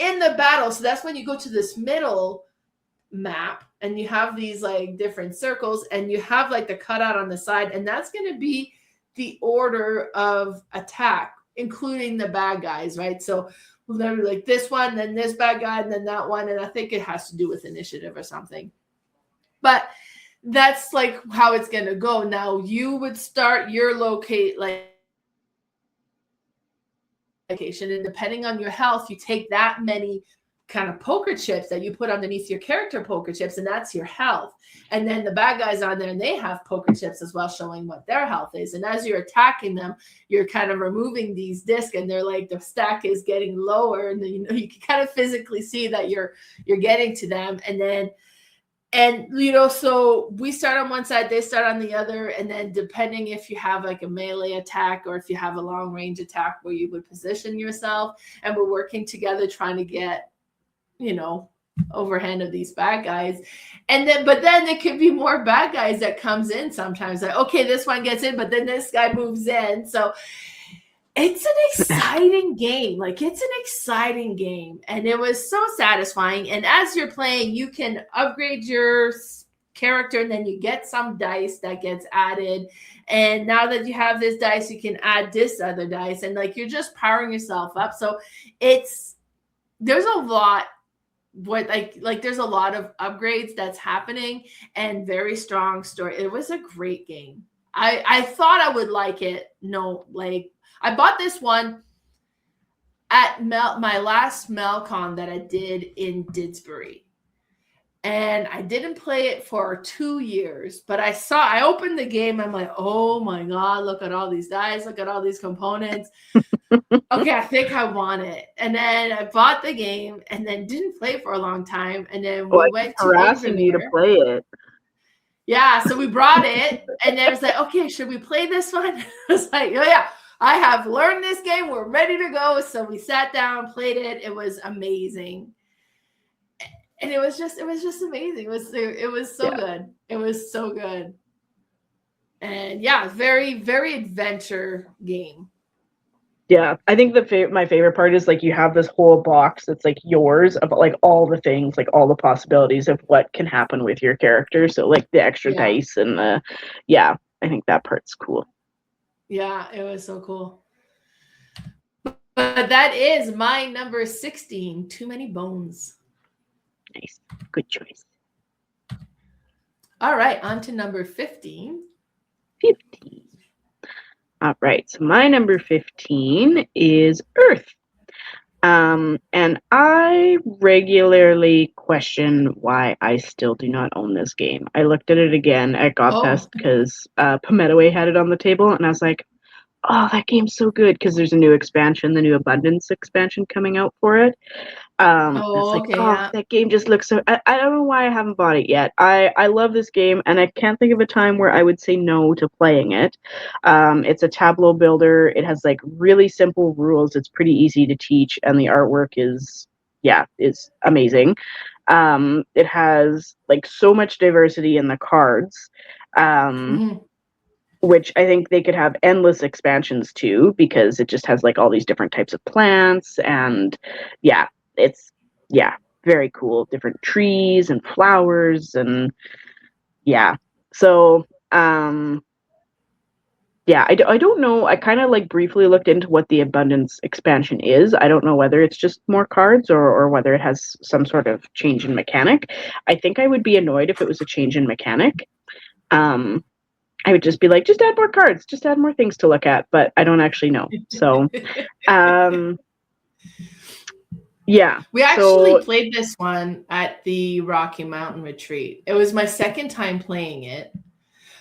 in the battle, so that's when you go to this middle map and you have these like different circles and you have like the cutout on the side, and that's going to be the order of attack, including the bad guys, right? So we'll never like this one, then this bad guy, and then that one. And I think it has to do with initiative or something. But that's like how it's going to go. Now you would start your location, and depending on your health, you take that many kind of poker chips that you put underneath your character poker chips, and that's your health. And then the bad guys on there, and they have poker chips as well, showing what their health is. And as you're attacking them, you're kind of removing these discs, and they're like the stack is getting lower, and you can kind of physically see that you're getting to them. And so we start on one side, they start on the other. And then depending if you have like a melee attack or if you have a long range attack where you would position yourself, and we're working together trying to get, overhand of these bad guys. But then there could be more bad guys that comes in sometimes. Like, okay, this one gets in, but then this guy moves in. So it's an exciting game. Like, it's an exciting game. And it was so satisfying. And as you're playing, you can upgrade your character, and then you get some dice that gets added. And now that you have this dice, you can add this other dice. And like, you're just powering yourself up. So there's a lot. There's a lot of upgrades that's happening, and very strong story. It was a great game. I thought I would like it. No, like, I bought this one at my last MelCon that I did in Didsbury. And I didn't play it for 2 years, but I opened the game. I'm like, oh my God, look at all these dice. Look at all these components. Okay, I think I want it. And then I bought the game and then didn't play for a long time. And then we went to harassing you to play it. Yeah, so we brought it, and then it was like, okay, should we play this one? I was like, oh yeah, I have learned this game. We're ready to go. So we sat down, played it. It was amazing. And it was just amazing. It was so good. It was so good. And yeah, very, very adventure game. Yeah, I think my favorite part is like you have this whole box that's like yours of like all the things, like all the possibilities of what can happen with your character. So like the extra dice and I think that part's cool. Yeah, it was so cool. But that is my number 16, Too Many Bones. Nice. Good choice. All right, on to number 15. 15. All right, so my number 15 is Earth. And I regularly question why I still do not own this game. I looked at it again at GotFest because Pometaway had it on the table, and I was like, oh, that game's so good, because there's a new expansion, the new Abundance expansion coming out for it. That game just looks so... I don't know why I haven't bought it yet. I love this game, and I can't think of a time where I would say no to playing it. It's a tableau builder. It has like really simple rules. It's pretty easy to teach, and the artwork is amazing. It has like so much diversity in the cards. Which I think they could have endless expansions too, because it just has like all these different types of plants, and it's very cool. Different trees and flowers, and so I don't know. I kind of like briefly looked into what the Abundance expansion is. I don't know whether it's just more cards or whether it has some sort of change in mechanic. I think I would be annoyed if it was a change in mechanic. I would just be like, just add more cards, just add more things to look at, but I don't actually know. So, Yeah. We actually played this one at the Rocky Mountain Retreat. It was my second time playing it.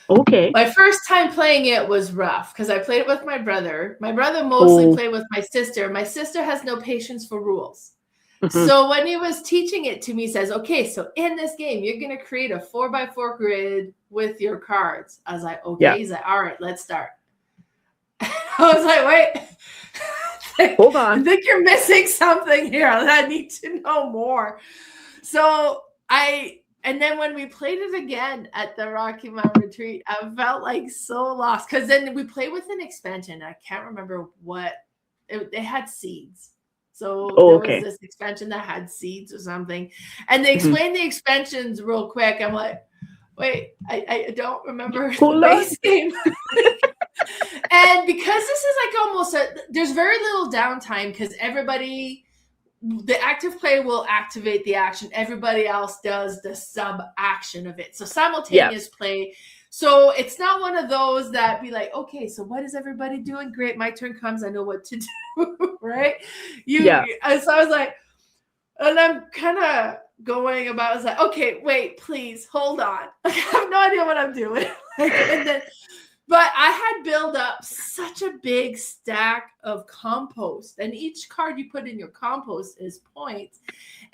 Okay. My first time playing it was rough because I played it with my brother. My brother mostly played with my sister. My sister has no patience for rules. Mm-hmm. So when he was teaching it to me, he says, okay, so in this game, you're going to create a 4x4 grid with your cards. I was like, okay. Yeah. He's like, all right, let's start. I was like, wait. Hold on. I think you're missing something here. I need to know more. So and then when we played it again at the Rocky Mountain Retreat, I felt like so lost. Because then we played with an expansion. I can't remember what. They had seeds. So there was this expansion that had seeds or something. And they explained the expansions real quick. I'm like, wait, I don't remember the base game. And because this is like almost there's very little downtime because the active player will activate the action. Everybody else does the sub action of it. So simultaneous play. So it's not one of those that be like, okay, so what is everybody doing? Great. My turn comes. I know what to do. Right. So I was like, and I'm kind of going about, I was like, okay, wait, please hold on. I have no idea what I'm doing. But I had built up such a big stack of compost, and each card you put in your compost is points.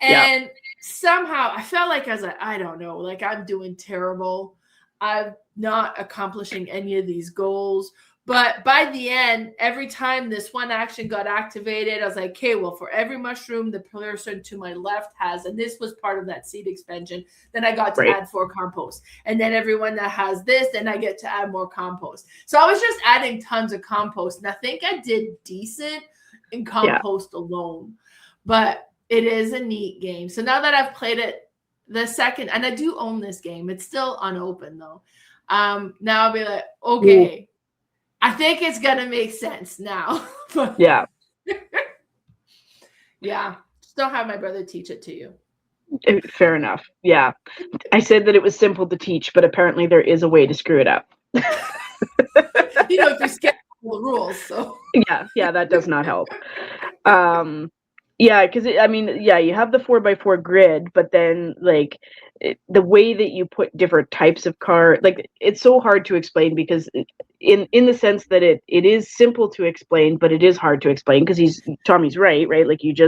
And somehow I felt like I was like, I don't know, like I'm doing terrible. I'm not accomplishing any of these goals. But by the end, every time this one action got activated, I was like, okay, well, for every mushroom the person to my left has, and this was part of that seed expansion, then I got to add 4 compost. And then everyone that has this, then I get to add more compost. So I was just adding tons of compost. And I think I did decent in compost alone. But it is a neat game. So now that I've played it the second, and I do own this game. It's still unopened, though. Now I'll be like, okay. I think it's going to make sense now. Yeah. Just don't have my brother teach it to you. Fair enough. Yeah. I said that it was simple to teach, but apparently there is a way to screw it up. If you're scared of the rules. So. Yeah, that does not help. Yeah, because you have the 4x4 grid, but then the way that you put different types of cards, it's so hard to explain because in the sense that it is simple to explain, but it is hard to explain because Tommy's right? Like you do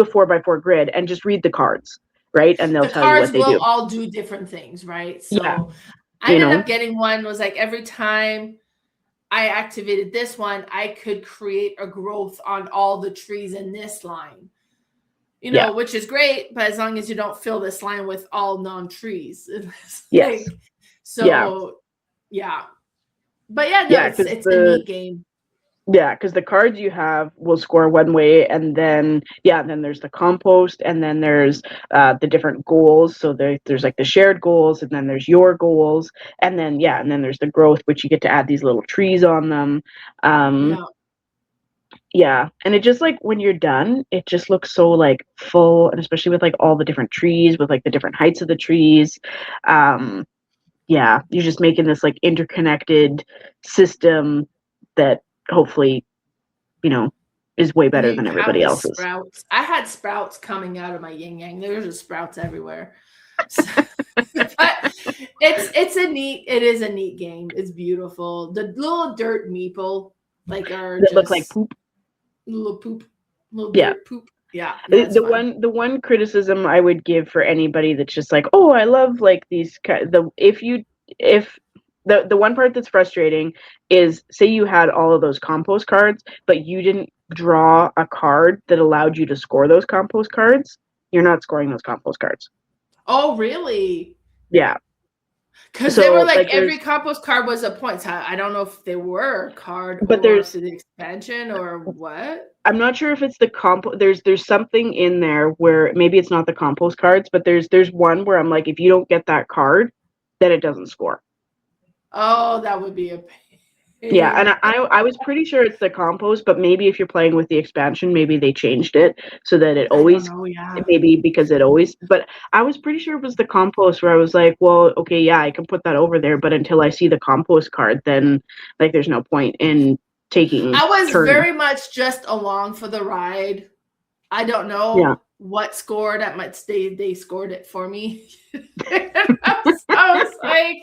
a 4x4 grid and just read the cards, right? And they'll tell you what they do. The cards will all do different things, right? So I ended up getting one was like every time I activated this one, I could create a growth on all the trees in this line, which is great, but as long as you don't fill this line with all non-trees. Yes. But it's a neat game. Yeah, because the cards you have will score one way, and then there's the compost, and then there's the different goals. So there's like the shared goals, and then there's your goals, and then there's the growth, which you get to add these little trees on them. Yeah, and it just when you're done, it just looks so full, and especially with all the different trees, with the different heights of the trees. You're just making this interconnected system that hopefully is way better than everybody else's. Sprouts. I had sprouts coming out of my yin yang. There's just sprouts everywhere. So, but it is a neat game. It's beautiful. The little dirt meeple that look like poop. Little poop. Little dirt poop. Yeah. The one criticism I would give for anybody that's just oh, I love these the one part that's frustrating is, say you had all of those compost cards, but you didn't draw a card that allowed you to score those compost cards. You're not scoring those compost cards. Oh, really? Yeah. Because they were every compost card was a point. So I don't know if they were a card, but there's the expansion or what. I'm not sure if it's the There's something in there where maybe it's not the compost cards, but there's one where I'm like, if you don't get that card, then it doesn't score. Oh, that would be a pain. Yeah, and I was pretty sure it's the compost, but maybe if you're playing with the expansion, maybe they changed it so that it always, maybe because it always, but I was pretty sure it was the compost where I was like, well, okay, yeah, I can put that over there, but until I see the compost card, then there's no point in taking I was very much just along for the ride. I don't know what score that might stay. They scored it for me. I was like,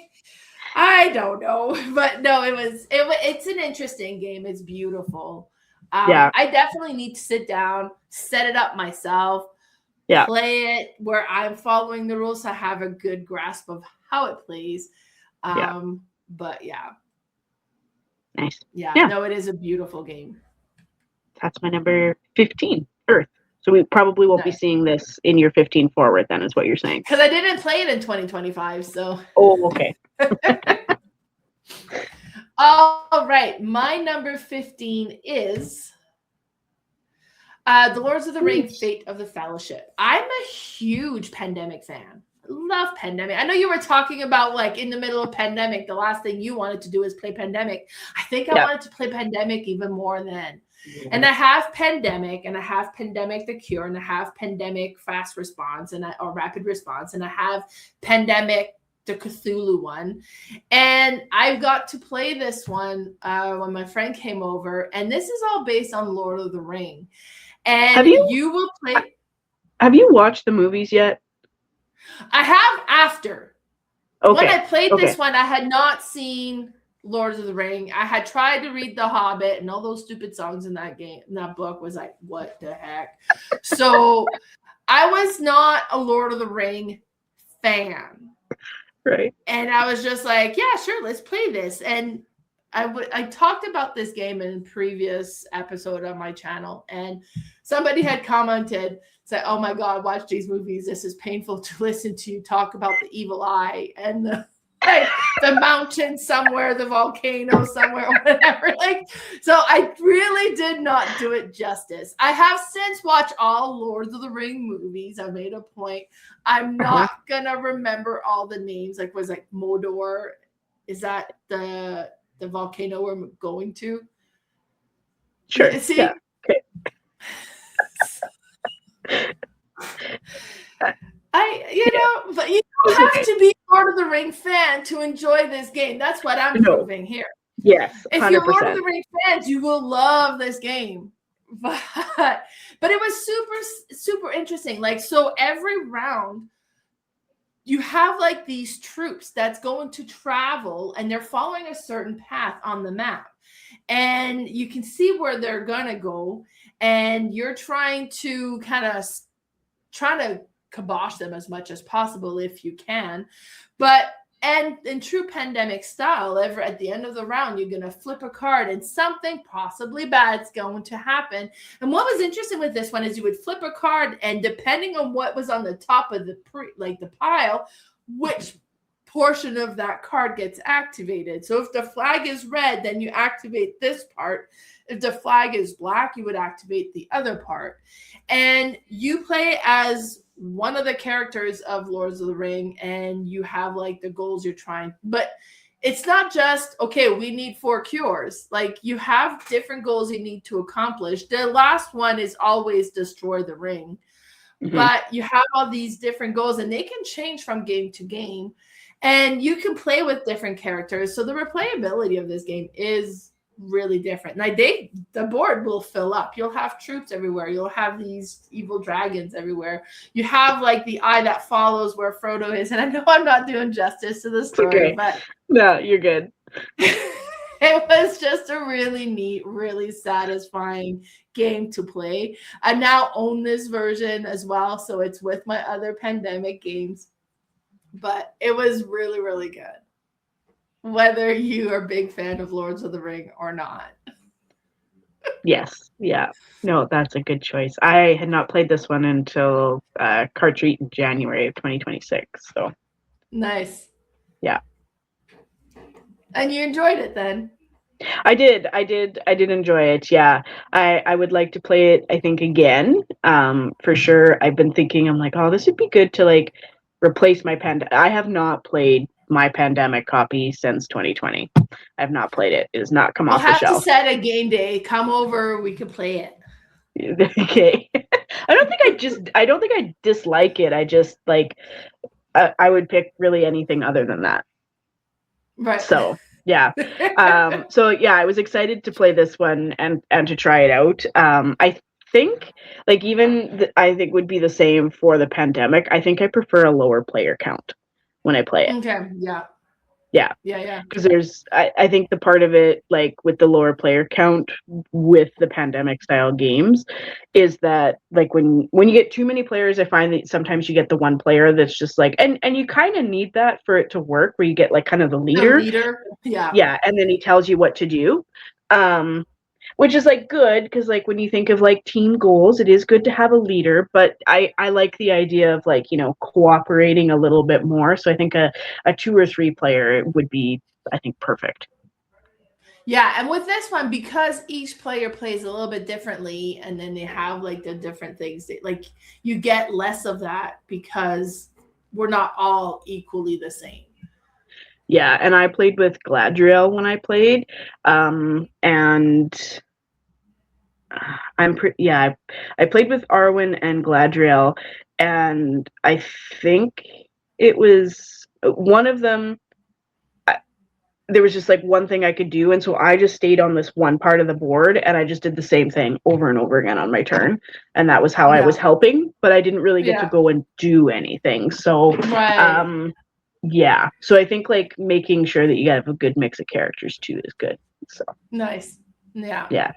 I don't know, but no, it's an interesting game. It's beautiful. I definitely need to sit down, set it up myself, play it where I'm following the rules, so I have a good grasp of how it plays. But yeah. Nice. Yeah, no, it is a beautiful game. That's my number 15, Earth. So we probably won't be seeing this in your 15 forward then, is what you're saying. Because I didn't play it in 2025, so. Oh, okay. All right, my number 15 is The Lords of the Rings, Fate of the Fellowship. I'm a huge Pandemic fan. Love Pandemic. I know you were talking about like in the middle of Pandemic, the last thing you wanted to do is play Pandemic. I think I wanted to play Pandemic even more then. And I have Pandemic, and I have Pandemic the Cure, and I have Pandemic Fast Response or Rapid Response, and I have Pandemic the Cthulhu one. And I got to play this one when my friend came over, and this is all based on Lord of the Ring. And you will play. Have you watched the movies yet? I have after. Okay. When I played this one, I had not seen Lords of the Ring. I had tried to read The Hobbit, and all those stupid songs in that game, in that book was like, what the heck? So I was not a Lord of the Ring fan. Right. And I was just like, yeah, sure, let's play this. And I talked about this game in a previous episode on my channel, and somebody had commented, said, oh my God, watch these movies. This is painful to listen to you talk about the evil eye and the mountain somewhere, the volcano somewhere, whatever. Like, so I really did not do it justice. I have since watched all Lords of the Ring movies. I made a point. I'm not gonna remember all the names. Like, was like Mordor? Is that the volcano we're going to? Sure. See? Yeah. Okay. But you don't have to be a Lord of the Ring fan to enjoy this game. That's what I'm proving here. Yes, 100%. If you're Lord of the Ring fans, you will love this game. But it was super, super interesting. Like, so every round, you have like these troops that's going to travel, and they're following a certain path on the map. And you can see where they're going to go. And you're trying to kibosh them as much as possible if you can. But and in true Pandemic style, at the end of the round, you're going to flip a card and something possibly bad's going to happen. And what was interesting with this one is you would flip a card, and depending on what was on the top of the pile, which portion of that card gets activated. So if the flag is red, then you activate this part. If the flag is black, you would activate the other part. And you play as one of the characters of Lords of the Ring, and you have like the goals you're trying. But it's not just, okay, we need 4 cures. Like, you have different goals you need to accomplish. The last one is always destroy the ring. Mm-hmm. But you have all these different goals, and they can change from game to game. And you can play with different characters. So the replayability of this game is really different. Like, the board will fill up. You'll have troops everywhere. You'll have these evil dragons everywhere. You have like the eye that follows where Frodo is. And I know I'm not doing justice to the story, but no, you're good. It was just a really neat, really satisfying game to play. I now own this version as well, so it's with my other Pandemic games. But it was really, really good. Whether you are a big fan of Lords of the Ring or not. Yes. Yeah. No, that's a good choice. I had not played this one until Card Treat in January of 2026. So nice. Yeah. And you enjoyed it then? I did enjoy it. Yeah. I would like to play it, I think, again. For sure. I've been thinking, I'm like, oh, this would be good to like replace my I have not played my Pandemic copy since 2020. I have not played it. It has not come off the shelf. We'll have to set a game day. Come over. We can play it. Okay. I don't think I dislike it. I just like, I would pick really anything other than that. Right. So yeah. I was excited to play this one and to try it out. I think, like, even I think would be the same for the pandemic. I think I prefer a lower player count when I play it. Okay. Yeah. Yeah. Yeah. Because I think the part of it, like with the lower player count with the pandemic style games, is that like when you get too many players, I find that sometimes you get the one player that's just like, and you kind of need that for it to work, where you get like kind of the leader. Yeah. Yeah, and then he tells you what to do. Which is like good, because like when you think of like team goals, it is good to have a leader, but I like the idea of like, cooperating a little bit more. So I think a 2 or 3 player would be, I think, perfect. Yeah, and with this one, because each player plays a little bit differently, and then they have like the different things, like you get less of that because we're not all equally the same. Yeah, and I played with Galadriel when I played, and I played with Arwen and Galadriel, and I think it was one of them. There was just like one thing I could do, and so I just stayed on this one part of the board, and I just did the same thing over and over again on my turn, and that was how I was helping, but I didn't really get to go and do anything. So yeah, so I think like making sure that you have a good mix of characters too is good. So nice. Yeah.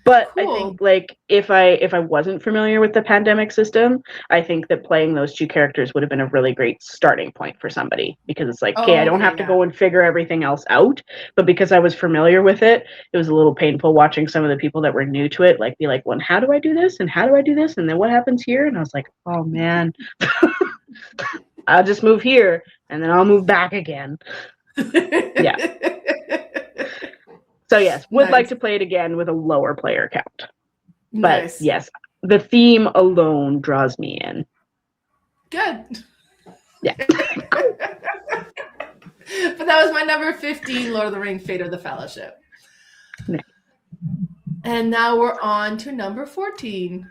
But cool. I think like if I wasn't familiar with the pandemic system, I think that playing those 2 characters would have been a really great starting point for somebody, because it's like, okay, I don't have to go and figure everything else out, but because I was familiar with it, it was a little painful watching some of the people that were new to it like be like, well, how do I do this, and how do I do this, and then what happens here? And I was like, oh man. I'll just move here and then I'll move back again. Yeah. So yes, would like to play it again with a lower player count. But yes, the theme alone draws me in. Good. Yeah. But that was my number 15, Lord of the Rings, Fate of the Fellowship. Yeah. And now we're on to number 14.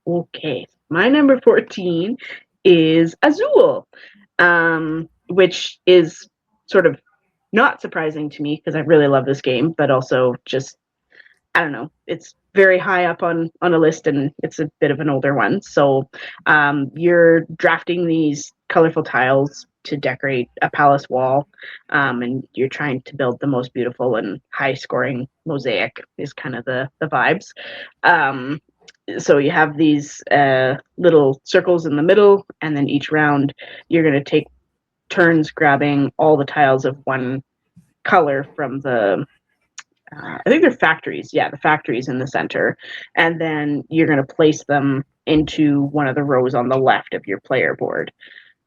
Okay. My number 14 is Azul, which is sort of not surprising to me because I really love this game, but also just, I don't know, it's very high up on a list, and it's a bit of an older one. So you're drafting these colorful tiles to decorate a palace wall, and you're trying to build the most beautiful and high-scoring mosaic is kind of the vibes. So you have these little circles in the middle, and then each round you're going to take turns grabbing all the tiles of one color from the I think they're factories. Yeah, the factories in the center. And then you're going to place them into one of the rows on the left of your player board.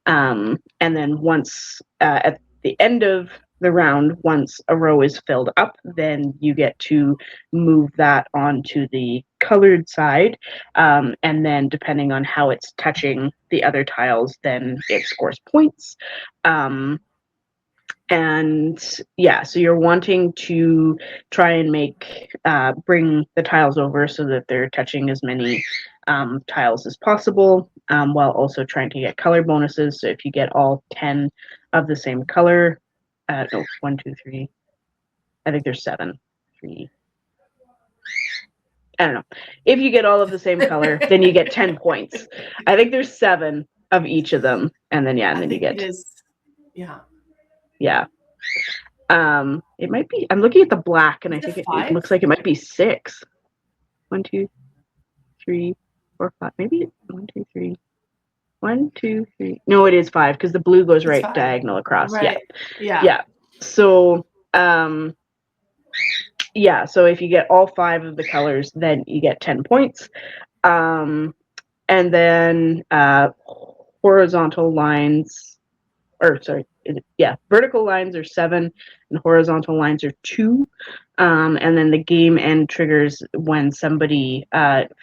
And then once at the end of the round, once a row is filled up, then you get to move that onto the colored side. And then depending on how it's touching the other tiles, then it scores points. And yeah, so you're wanting to try and bring the tiles over so that they're touching as many tiles as possible, while also trying to get color bonuses. So if you get all 10 of the same color, no, 1, 2, 3, I think there's 7, 3. I don't know. If you get all of the same color, then you get 10 points. I think there's 7 of each of them, and then and then you get. Yeah. It might be. I'm looking at the black, and I think it looks like it might be 6. 1, 2, 3, 4, 5. Maybe 1, 2, 3. 1, 2, 3. No, it is 5 because the blue goes right diagonal across. Right. Yeah. So, so if you get all 5 of the colors, then you get 10 points. And then horizontal lines. Vertical lines are 7 and horizontal lines are 2. And then the game end triggers when somebody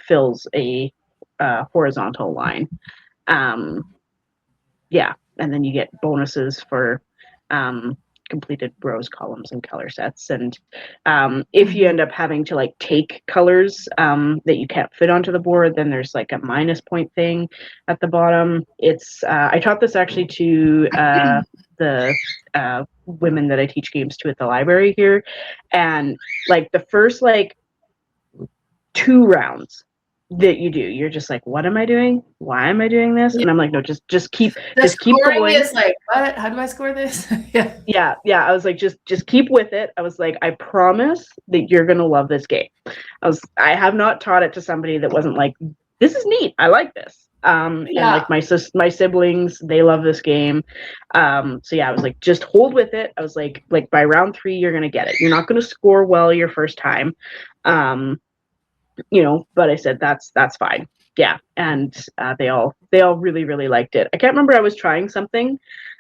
fills a horizontal line. And then you get bonuses for completed rows, columns, and color sets. And if you end up having to like take colors that you can't fit onto the board, then there's like a minus point thing at the bottom. It's I taught this actually to the women that I teach games to at the library here, and like the first like 2 rounds that you do. You're just like, what am I doing? Why am I doing this? And I'm like, no, just keep The keep scoring going. is like, what? How do I score this? Yeah. Yeah. I was like, just keep with it. I was like, I promise that you're gonna love this game. I have not taught it to somebody that wasn't like, this is neat. I like this. And like my siblings, they love this game. So yeah, I was like, just hold with it. I was like by round 3, you're gonna get it. You're not gonna score well your first time. But I said that's fine. Yeah, and they all really really liked it. I can't remember. I was trying something.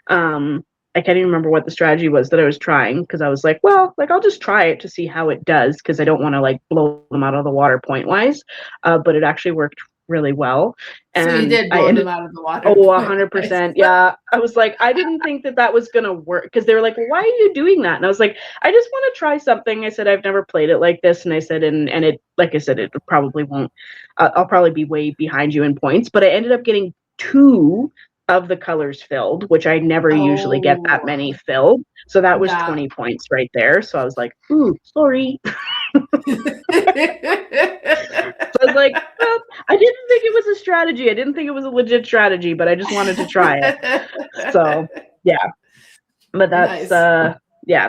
I can't even remember what the strategy was that I was trying, because I was like, well, like I'll just try it to see how it does, because I don't want to like blow them out of the water point wise. But it actually worked really well. And so you did blow them out of the water. Oh, 100%. Yeah. I was like, I didn't think that was going to work, because they were like, well, why are you doing that? And I was like, I just want to try something. I said, I've never played it like this. And I said, and it, like I said, it probably won't, I'll probably be way behind you in points, but I ended up getting 2 of the colors filled, which I never usually get that many filled. So that was 20 points right there. So I was like, ooh, sorry. So I was like, well, I didn't think it was a strategy. I didn't think it was a legit strategy, but I just wanted to try it. So yeah. But that's nice.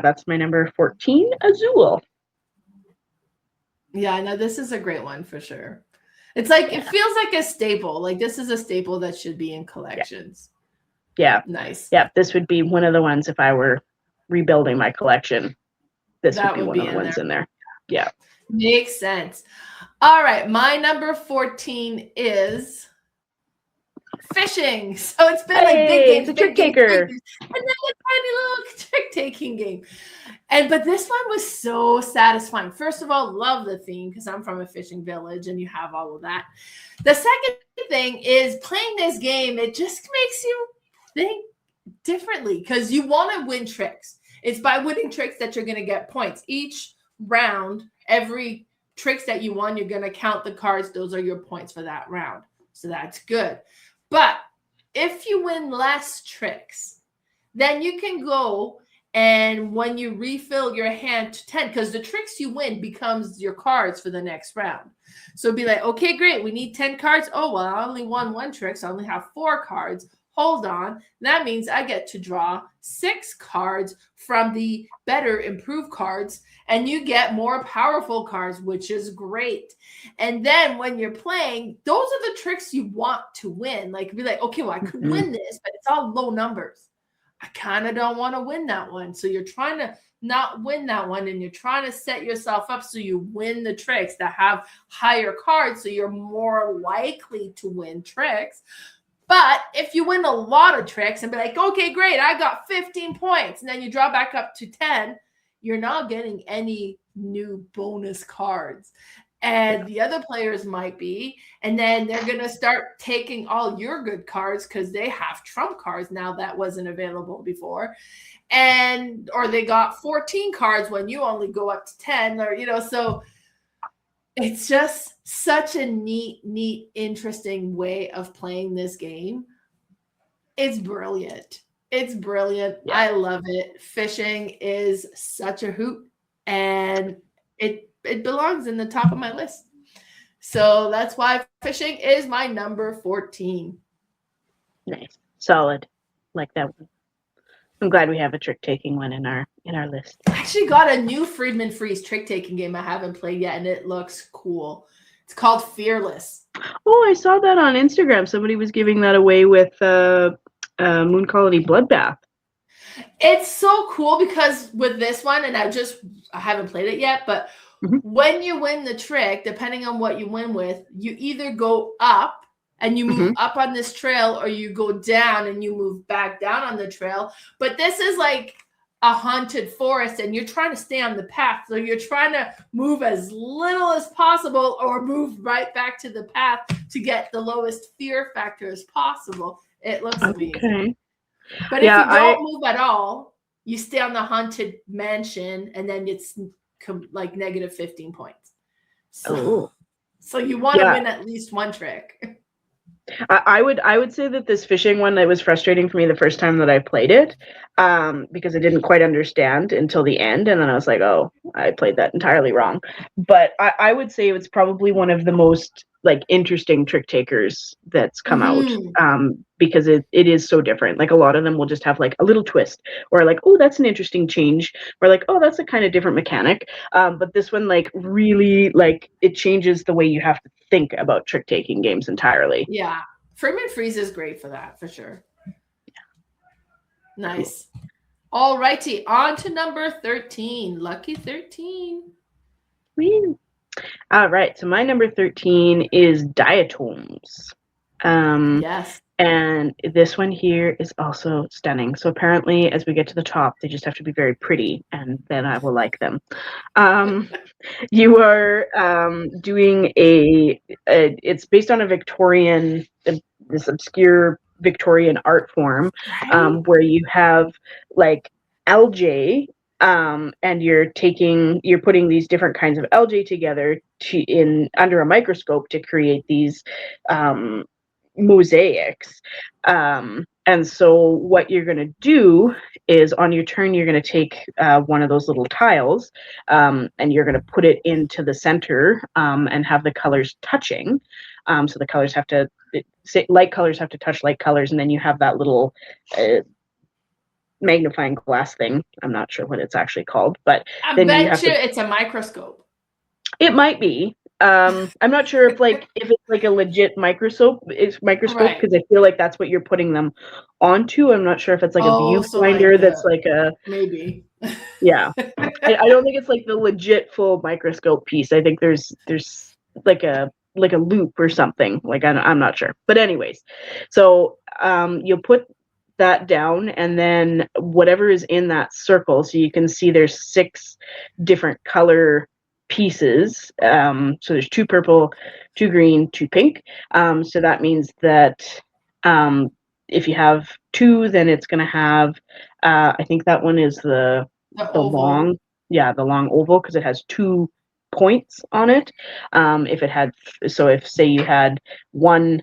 That's my number 14, Azul. Yeah, no, this is a great one for sure. It's like, it feels like a staple. Like this is a staple that should be in collections. Yeah. Nice. Yeah, this would be one of the ones if I were rebuilding my collection. This would be one of the ones in there. Yeah. Makes sense. All right, my number 14 is fishing. So it's been like big games, the trick taker, and then a tiny little trick taking game. But this one was so satisfying. First of all, love the theme, because I'm from a fishing village and you have all of that. The second thing is playing this game, it just makes you think differently, because you want to win tricks. It's by winning tricks that you're going to get points. Each round, every tricks that you won, you're going to count the cards. Those are your points for that round. So that's good. But if you win less tricks, then you can go, and when you refill your hand to 10, because the tricks you win becomes your cards for the next round. So it'd be like, okay, great, we need 10 cards. Oh, well, I only won 1 trick, so I only have 4 cards. Hold on. That means I get to draw 6 cards from the better improved cards, and you get more powerful cards, which is great. And then when you're playing, those are the tricks you want to win. Like, be like, okay, well, I could win this, but it's all low numbers. I kind of don't want to win that one. So you're trying to not win that one, and you're trying to set yourself up so you win the tricks that have higher cards, so you're more likely to win tricks. But if you win a lot of tricks and be like, okay, great, I got 15 points, and then you draw back up to 10, you're not getting any new bonus cards. And the other players might be, and then they're going to start taking all your good cards because they have trump cards now that wasn't available before. Or they got 14 cards when you only go up to 10, so it's just such a neat, interesting way of playing this game. It's brilliant. Yeah. I love it. Fishing is such a hoot, and it belongs in the top of my list. So that's why fishing is my number 14. Nice. Solid. Like that one. I'm glad we have a trick-taking one in our list. I actually got a new Friedman Freeze trick-taking game I haven't played yet, and it looks cool. It's called Fearless. Oh, I saw that on Instagram. Somebody was giving that away with Moon Colony Bloodbath. It's so cool because with this one, and I haven't played it yet, but when you win the trick, depending on what you win with, you either go up and you move up on this trail, or you go down and you move back down on the trail. But this is like a haunted forest, and you're trying to stay on the path. So you're trying to move as little as possible, or move right back to the path to get the lowest fear factor as possible. It looks amazing. But if you don't move at all, you stay on the haunted mansion, and then it's like negative 15 points. So you want to win at least one trick. I would say that this fishing one, that was frustrating for me the first time that I played it, because I didn't quite understand until the end, and then I was like, oh, I played that entirely wrong. But I would say it's probably one of the most like interesting trick takers that's come out, Mm-hmm. because it is so different. Like a lot of them will just have like a little twist, or like, oh, that's an interesting change, or like, oh, that's a kind of different mechanic. But this one like really like it changes the way you have to think about trick taking games entirely. Yeah. Frame and freeze is great for that, for sure. Nice. All righty, on to number 13. Lucky 13. Woo. All right, so my number 13 is Diatoms. Yes. And this one here is also stunning. So apparently, as we get to the top, they just have to be very pretty, and then I will like them. You are doing it's based on a Victorian, this obscure Victorian art form, Right? where you have like algae, and you're putting these different kinds of algae together under a microscope to create these mosaics. And so what you're going to do is on your turn, you're going to take one of those little tiles, and you're going to put it into the center, and have the colors touching. So the colors have to, light colors have to touch light colors, and then you have that little magnifying glass thing. I'm not sure what it's actually called, but I then you bet have you to, it's a microscope. it might be. I'm not sure if it's like a legit microscope Right. because I feel like that's what you're putting them onto. I'm not sure if it's like a So like viewfinder that's like a, maybe. yeah. I don't think it's like the legit full microscope piece. I think there's like a loop or something. Like I'm not sure. But anyways, so you'll put that down, and then whatever is in that circle, so you can see there's 6 different color pieces. So there's 2 purple, 2 green, 2 pink. So that means that if you have 2, then it's going to have, I think that one is the oval. the long oval, because it has 2 points on it. If say you had 1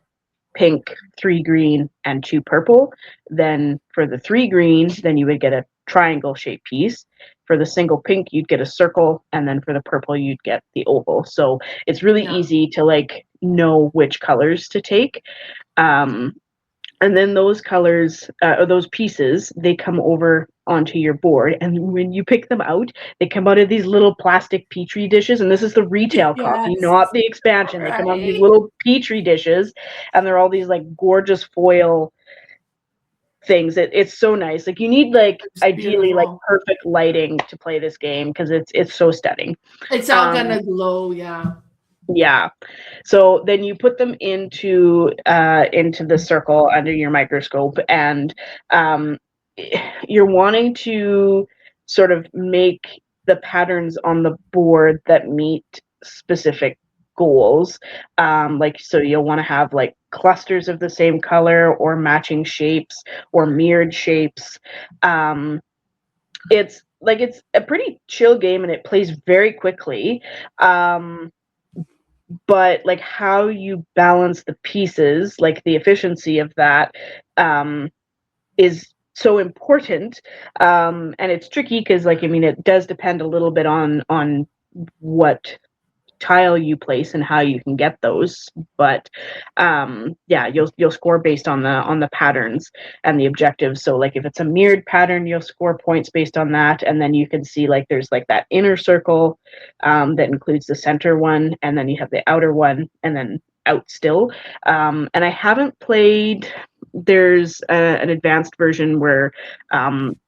pink, 3 green, and 2 purple, then for the 3 green, then you would get a triangle shaped piece. For the single pink, you'd get a circle, and then for the purple, you'd get the oval. So it's really Yeah. easy to like know which colors to take. And then those colors, or those pieces, they come over onto your board. And when you pick them out, they come out of these little plastic petri dishes. And this is the retail copy, Yes. not the expansion. They come out of these Right. little petri dishes, and they're all these like gorgeous foil things. It's so nice. Like you need like It's ideally like beautiful. perfect lighting to play this game because it's so stunning. It's all gonna glow, yeah. Yeah. So then you put them into the circle under your microscope, and you're wanting to sort of make the patterns on the board that meet specific goals. Like so you'll want to have like clusters of the same color, or matching shapes, or mirrored shapes. It's a pretty chill game, and it plays very quickly. But like how you balance the pieces, like the efficiency of that, is so important. And it's tricky because like, I mean, it does depend a little bit on what tile you place and how you can get those. But yeah, you'll score based on the patterns and the objectives. So like if it's a mirrored pattern, you'll score points based on that. And then you can see like there's like that inner circle that includes the center one, and then you have the outer one, and then out still. And I haven't played, there's an advanced version where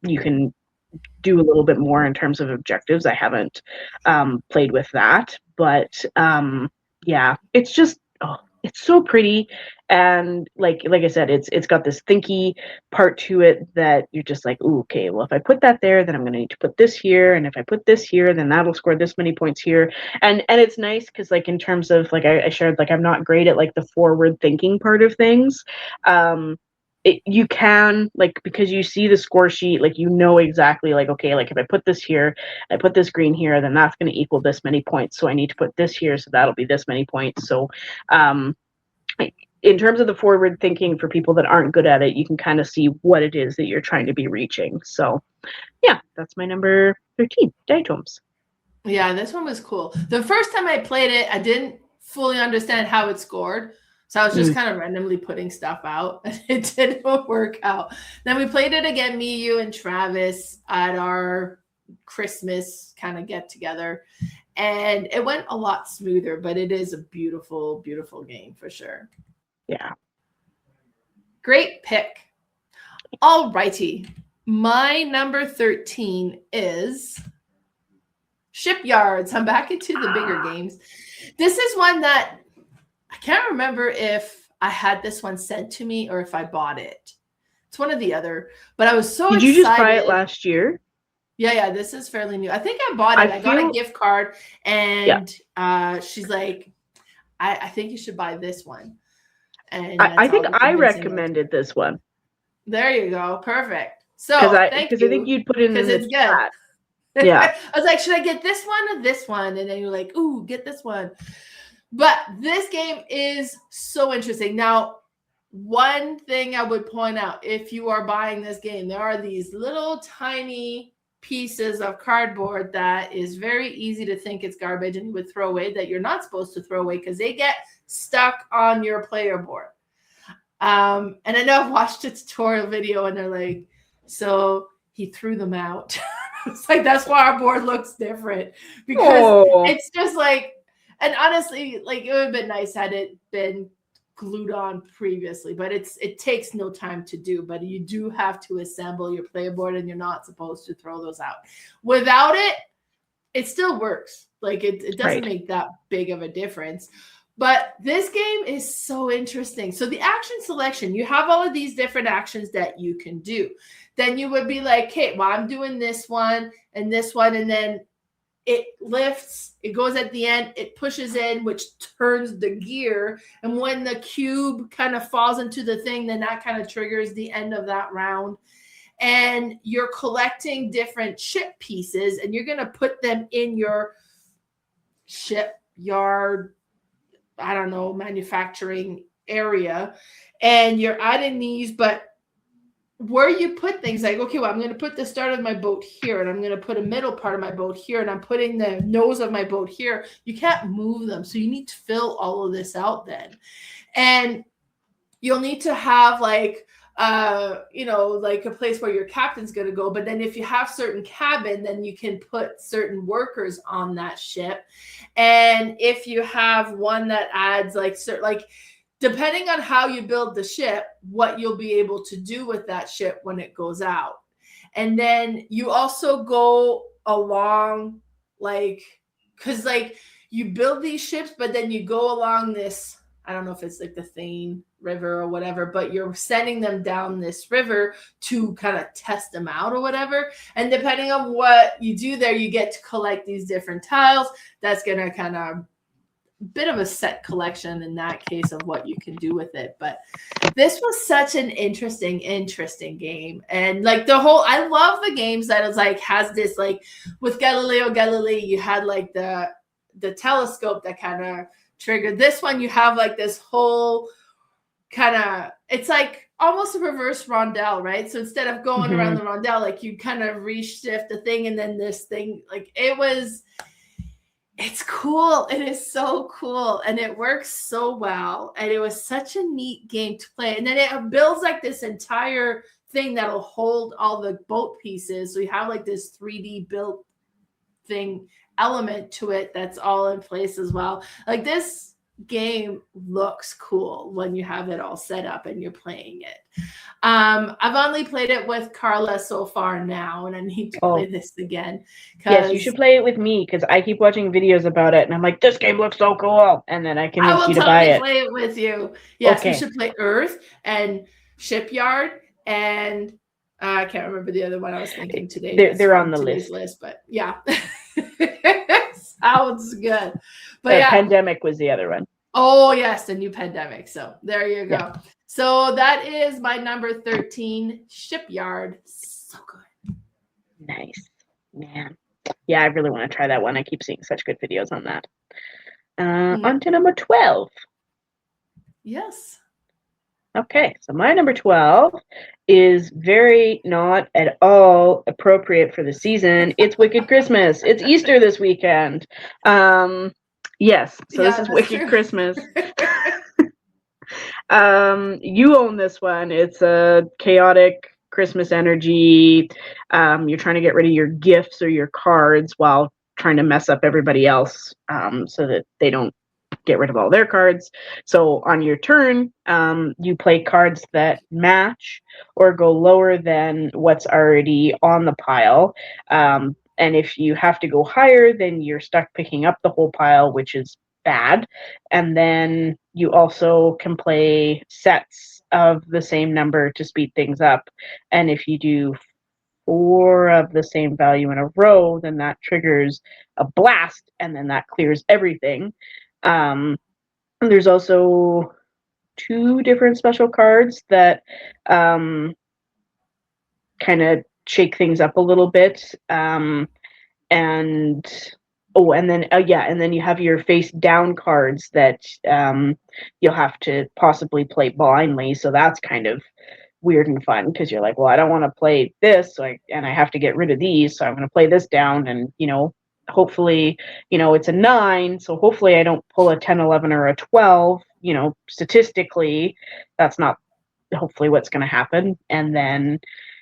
you can do a little bit more in terms of objectives. I haven't played with that, but yeah, it's just it's so pretty, and like I said, it's got this thinky part to it that you're just like, ooh, okay, well if I put that there, then I'm going to need to put this here, and if I put this here, then that'll score this many points here, and it's nice because like in terms of like I shared, like I'm not great at like the forward thinking part of things. You can like, because you see the score sheet, like you know exactly like, okay, like if I put this here, I put this green here, then that's going to equal this many points, so I need to put this here, so that'll be this many points. So in terms of the forward thinking, for people that aren't good at it, you can kind of see what it is that you're trying to be reaching. So yeah, that's my number 13, Diatoms. Yeah, this one was cool. The first time I played it, I didn't fully understand how it scored. So I was just kind of randomly putting stuff out, and it didn't work out. Then we played it again, me, you, and Travis at our Christmas kind of get together, and it went a lot smoother, but it is a beautiful, beautiful game for sure. Yeah. Great pick. All righty. My number 13 is Shipyards. I'm back into the bigger games. This is one that I can't remember if I had this one sent to me or if I bought it. It's one or the other, but I was so excited. Did you just buy it last year? Yeah, this is fairly new. I think I bought it. I got a gift card, and she's like, I think you should buy this one. And I think I recommended this one. There you go. Perfect. So because I think you'd put it in the chat. Yeah. I was like, should I get this one or this one? And then you're like, ooh, get this one. But this game is so interesting. Now, one thing I would point out, if you are buying this game, there are these little tiny pieces of cardboard that is very easy to think it's garbage and you would throw away, that you're not supposed to throw away because they get stuck on your player board. And I know I've watched a tutorial video and they're like, so he threw them out. It's like, that's why our board looks different, because it's just like, and honestly, like, it would have been nice had it been glued on previously, but it takes no time to do, but you do have to assemble your player board and you're not supposed to throw those out. Without it, it still works. Like, it doesn't make that big of a difference. But this game is so interesting. So the action selection, you have all of these different actions that you can do. Then you would be like, okay, well, I'm doing this one, and then it lifts, it goes at the end, it pushes in, which turns the gear. And when the cube kind of falls into the thing, then that kind of triggers the end of that round. And you're collecting different ship pieces, and you're going to put them in your shipyard, I don't know, manufacturing area. And you're adding these, but where you put things, like, okay, well, I'm going to put the start of my boat here, and I'm going to put a middle part of my boat here, and I'm putting the nose of my boat here. You can't move them. So you need to fill all of this out then. And you'll need to have like, like a place where your captain's going to go. But then if you have certain cabin, then you can put certain workers on that ship. And if you have one that adds depending on how you build the ship, what you'll be able to do with that ship when it goes out. And then you also go along, because you build these ships, but then you go along this, I don't know if it's like the Thane River or whatever, but you're sending them down this river to kind of test them out or whatever. And depending on what you do there, you get to collect these different tiles. That's going to kind of bit of a set collection in that case of what you can do with it. But this was such an interesting game. And like I love the games that is like, has this, like with Galileo Galilei, you had like the telescope that kind of triggered. This one, you have like this whole kind of, it's like almost a reverse rondelle, right? So instead of going around the rondelle, like you kind of reshift the thing, and then this thing, like it's cool. It is so cool. And it works so well. And it was such a neat game to play. And then it builds like this entire thing that'll hold all the boat pieces. So you have like this 3D built thing element to it that's all in place as well. Like, this game looks cool when you have it all set up and you're playing it. I've only played it with Carla so far now, and I need to play this again. Yes, you should play it with me, because I keep watching videos about it and I'm like, this game looks so cool, and then I convince you to buy it. I will totally play it with you. Yes, you should play Earth and Shipyard, and I can't remember the other one I was thinking today. They're on the list, but yeah. Sounds good. But Pandemic was the other one. Oh yes, the new Pandemic. So there you go. Yeah. So that is my number 13, Shipyard. So good. Nice, man. Yeah, I really want to try that one. I keep seeing such good videos on that. On to number 12. Yes. Okay, so my number 12 is very not at all appropriate for the season. It's Wicked Christmas. It's Easter this weekend. Yes. So this Yeah, is that's Wicked true. Christmas. You own this one. It's a chaotic Christmas energy. You're trying to get rid of your gifts or your cards while trying to mess up everybody else, so that they don't get rid of all their cards. So on your turn, you play cards that match or go lower than what's already on the pile. And if you have to go higher, then you're stuck picking up the whole pile, which is bad. And then you also can play sets of the same number to speed things up. And if you do 4 of the same value in a row, then that triggers a blast, and then that clears everything. There's also 2 different special cards that kind of shake things up a little bit. And then you have your face down cards that you'll have to possibly play blindly. So that's kind of weird and fun because you're like, well, I don't want to play this, and I have to get rid of these, so I'm going to play this down, and hopefully, it's a 9, so hopefully I don't pull a 10, 11, or a 12. Statistically, that's not hopefully what's going to happen. And then,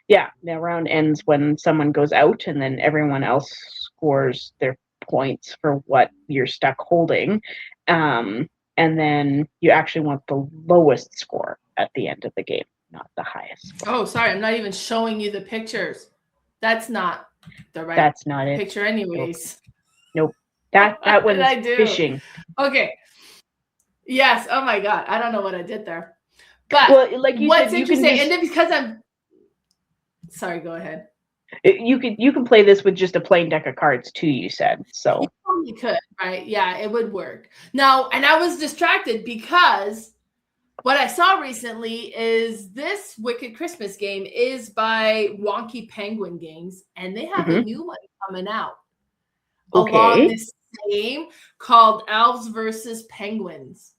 yeah, the round ends when someone goes out, and then everyone else scores their points for what you're stuck holding. And then you actually want the lowest score at the end of the game, not the highest score. Oh, sorry, I'm not even showing you the pictures. That's not the right That's not it. picture anyways. Nope. That one's fishing. Okay. Yes. Oh my God. I don't know what I did there. But well, like you what's said, interesting, and then because I'm sorry, go ahead. You can play this with just a plain deck of cards too, you said. So you probably could, right? Yeah, it would work. Now, and I was distracted because what I saw recently is this Wicked Christmas game is by Wonky Penguin Games, and they have a new one coming out along this same called Elves versus Penguins.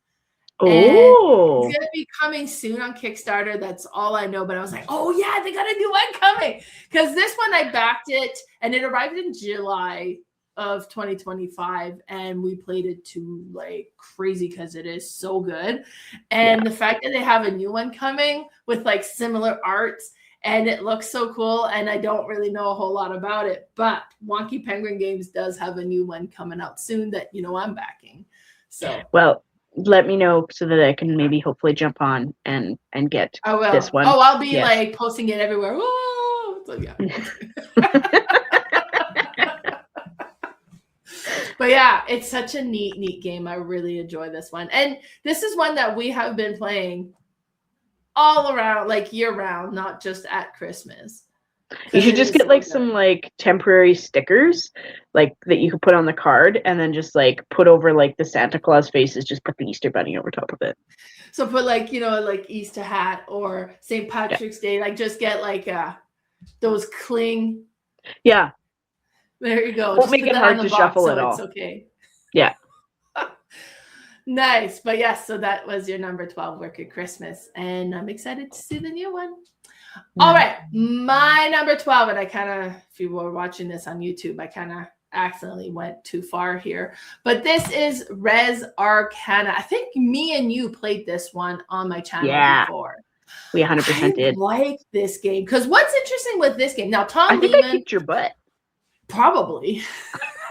Oh, it's gonna be coming soon on Kickstarter. That's all I know. But I was like, oh yeah, they got a new one coming, because this one I backed it and it arrived in July of 2025, and we played it to like crazy because it is so good. And the fact that they have a new one coming with like similar arts and it looks so cool, and I don't really know a whole lot about it, but Wonky Penguin Games does have a new one coming out soon that I'm backing. So well, let me know so that I can maybe hopefully jump on and get this one. Oh, I'll be like posting it everywhere. Whoa! So yeah. But yeah, it's such a neat game. I really enjoy this one. And this is one that we have been playing all around, like year round, not just at Christmas. You should just get like some like temporary stickers like that you could put on the card, and then just like put over like the Santa Claus faces, just put the Easter bunny over top of it. So put like, like Easter hat or St. Patrick's Day, like just get like those cling. Yeah. There you go. Won't just make it hard to shuffle at all. It's okay. Yeah. Nice. But yes, so that was your number 12 Wicked Christmas, and I'm excited to see the new one. All right, my number 12, and I kind of, if you were watching this on YouTube, I kind of accidentally went too far here, but this is Res Arcana. I think me and you played this one on my channel before. We 100% did. I like this game because what's interesting with this game now, Tom I think Lehman, I kicked your butt. Probably.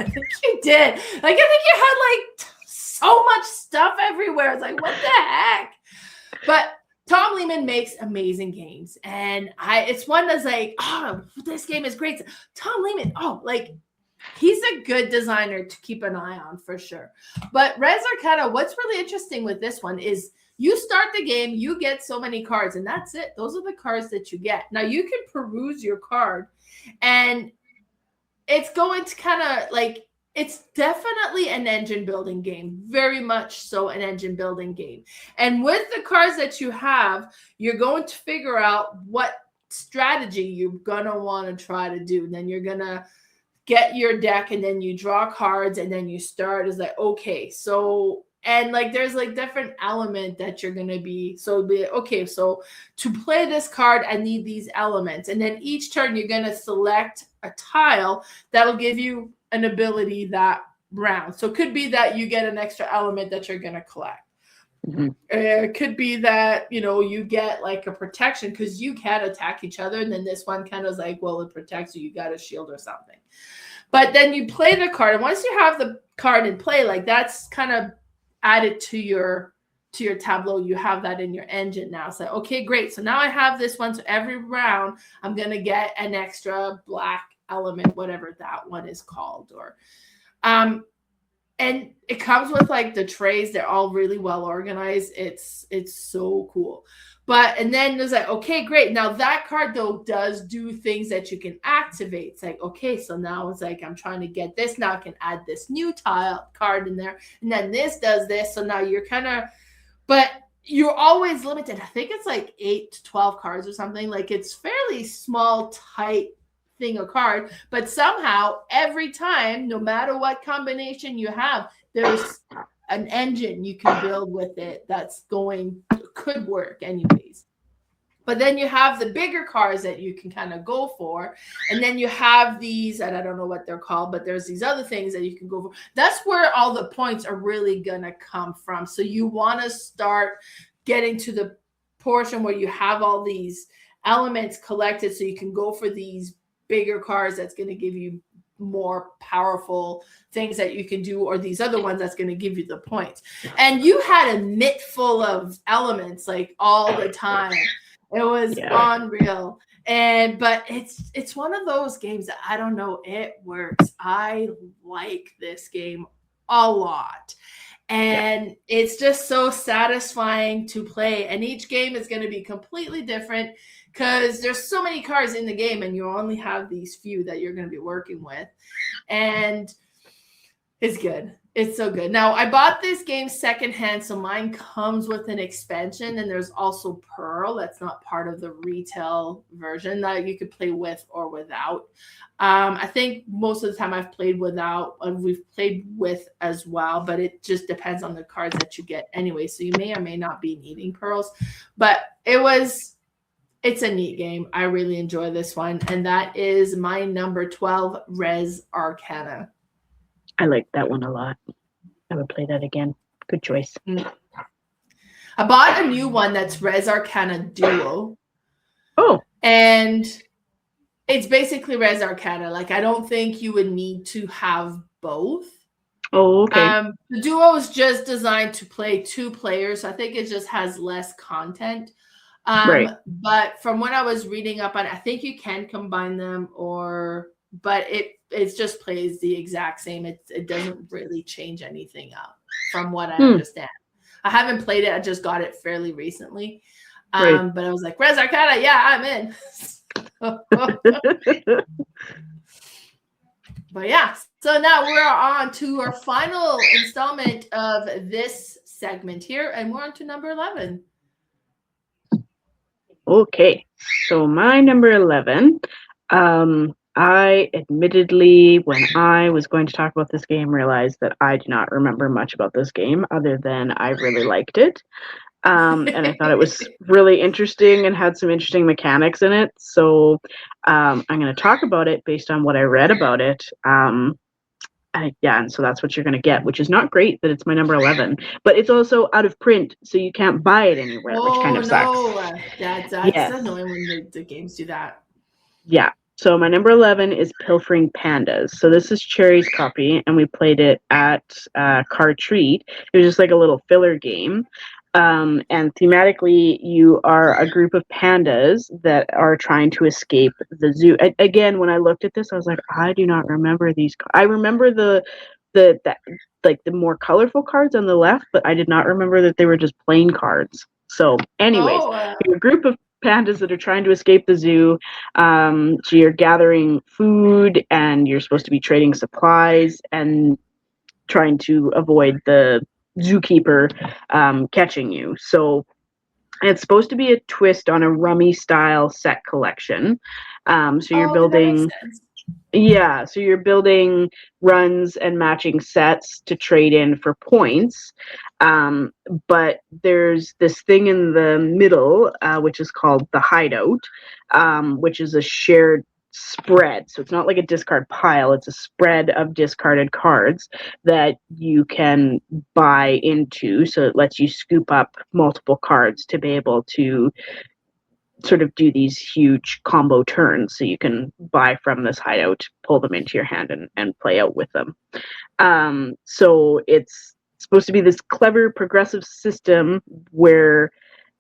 I think you did. Like, I think you had like so much stuff everywhere. It's like, what the heck? But Tom Lehman makes amazing games, and it's one that's like, oh, this game is great. Tom Lehman, he's a good designer to keep an eye on for sure. But Res Arcana, what's really interesting with this one is you start the game, you get so many cards, and that's it. Those are the cards that you get. Now you can peruse your card, and it's going to kind of like, it's definitely an engine building game, very much so an engine building game. And with the cards that you have, you're going to figure out what strategy you're going to want to try to do. Then you're going to get your deck, and then you draw cards, and then you start. It's like, okay, so, and like there's like different element that you're going to be. So be okay, so to play this card, I need these elements. And then each turn you're going to select a tile that'll give you an ability that round. So it could be that you get an extra element that you're going to collect. Mm-hmm. It could be that, you get like a protection because you can attack each other. And then this one kind of is like, well, it protects you. You got a shield or something. But then you play the card. And once you have the card in play, like that's kind of added to your tableau. You have that in your engine now. So, okay, great. So now I have this one. So every round, I'm going to get an extra black element, whatever that one is called. And it comes with like the trays. They're all really well organized. It's so cool. And then there's like, okay, great. Now that card though does do things that you can activate. It's like, okay, so now it's like, I'm trying to get this. Now I can add this new tile card in there. And then this does this. So now you're but you're always limited. I think it's like 8 to 12 cards or something. Like it's fairly small, tight thing of card, but somehow every time, no matter what combination you have, there's an engine you can build with it could work anyways. But then you have the bigger cards that you can kind of go for, and then you have these, and I don't know what they're called, but there's these other things that you can go for. That's where all the points are really gonna come from. So you want to start getting to the portion where you have all these elements collected, so you can go for these bigger cards that's going to give you more powerful things that you can do, or these other ones that's going to give you the points. And you had a mitt full of elements like all the time. It was unreal. But it's one of those games that I don't know, it works. I like this game a lot. And it's just so satisfying to play. And each game is going to be completely different because there's so many cards in the game and you only have these few that you're going to be working with. And it's good. It's so good. Now, I bought this game secondhand, so mine comes with an expansion, and there's also Pearl. That's not part of the retail version that you could play with or without. I think most of the time I've played without, and we've played with as well, but it just depends on the cards that you get anyway. So you may or may not be needing Pearls, but it's a neat game. I really enjoy this one, and that is my number 12, Res Arcana. I like that one a lot. I would play that again. Good choice. I bought a new one that's Res Arcana Duo. Oh. And it's basically Res Arcana. Like, I don't think you would need to have both. Oh, okay. The Duo is just designed to play 2 players. So I think it just has less content. Right. But from what I was reading up on, I think you can combine them, but it just plays the exact same. It doesn't really change anything up from what I understand. I haven't played it. I just got it fairly recently. Right. But I was like, Res Arcana, yeah, I'm in. But yeah, so now we're on to our final installment of this segment here, and we're on to number 11. Okay, so my number 11, I admittedly, when I was going to talk about this game, realized that I do not remember much about this game other than I really liked it. And I thought it was really interesting and had some interesting mechanics in it. So I'm going to talk about it based on what I read about it. And so that's what you're going to get, which is not great that it's my number 11, but it's also out of print, so you can't buy it anywhere, which kind of sucks. That's annoying when the games do that. Yeah. So my number 11 is Pilfering Pandas. So this is Cherry's copy, and we played it at Card Treat. It was just like a little filler game. And thematically, you are a group of pandas that are trying to escape the zoo. Again, when I looked at this, I was like, I do not remember these. I remember the more colorful cards on the left, but I did not remember that they were just plain cards. So anyways, you're a group of pandas that are trying to escape the zoo. So you're gathering food, and you're supposed to be trading supplies and trying to avoid the zookeeper catching you. So it's supposed to be a twist on a rummy style set collection. So you're building so you're building runs and matching sets to trade in for points. But there's this thing in the middle, which is called the hideout, which is a shared spread. So it's not like a discard pile, it's a spread of discarded cards that you can buy into. So it lets you scoop up multiple cards to be able to sort of do these huge combo turns. So you can buy from this hideout, pull them into your hand, and play out with them. So it's supposed to be this clever progressive system where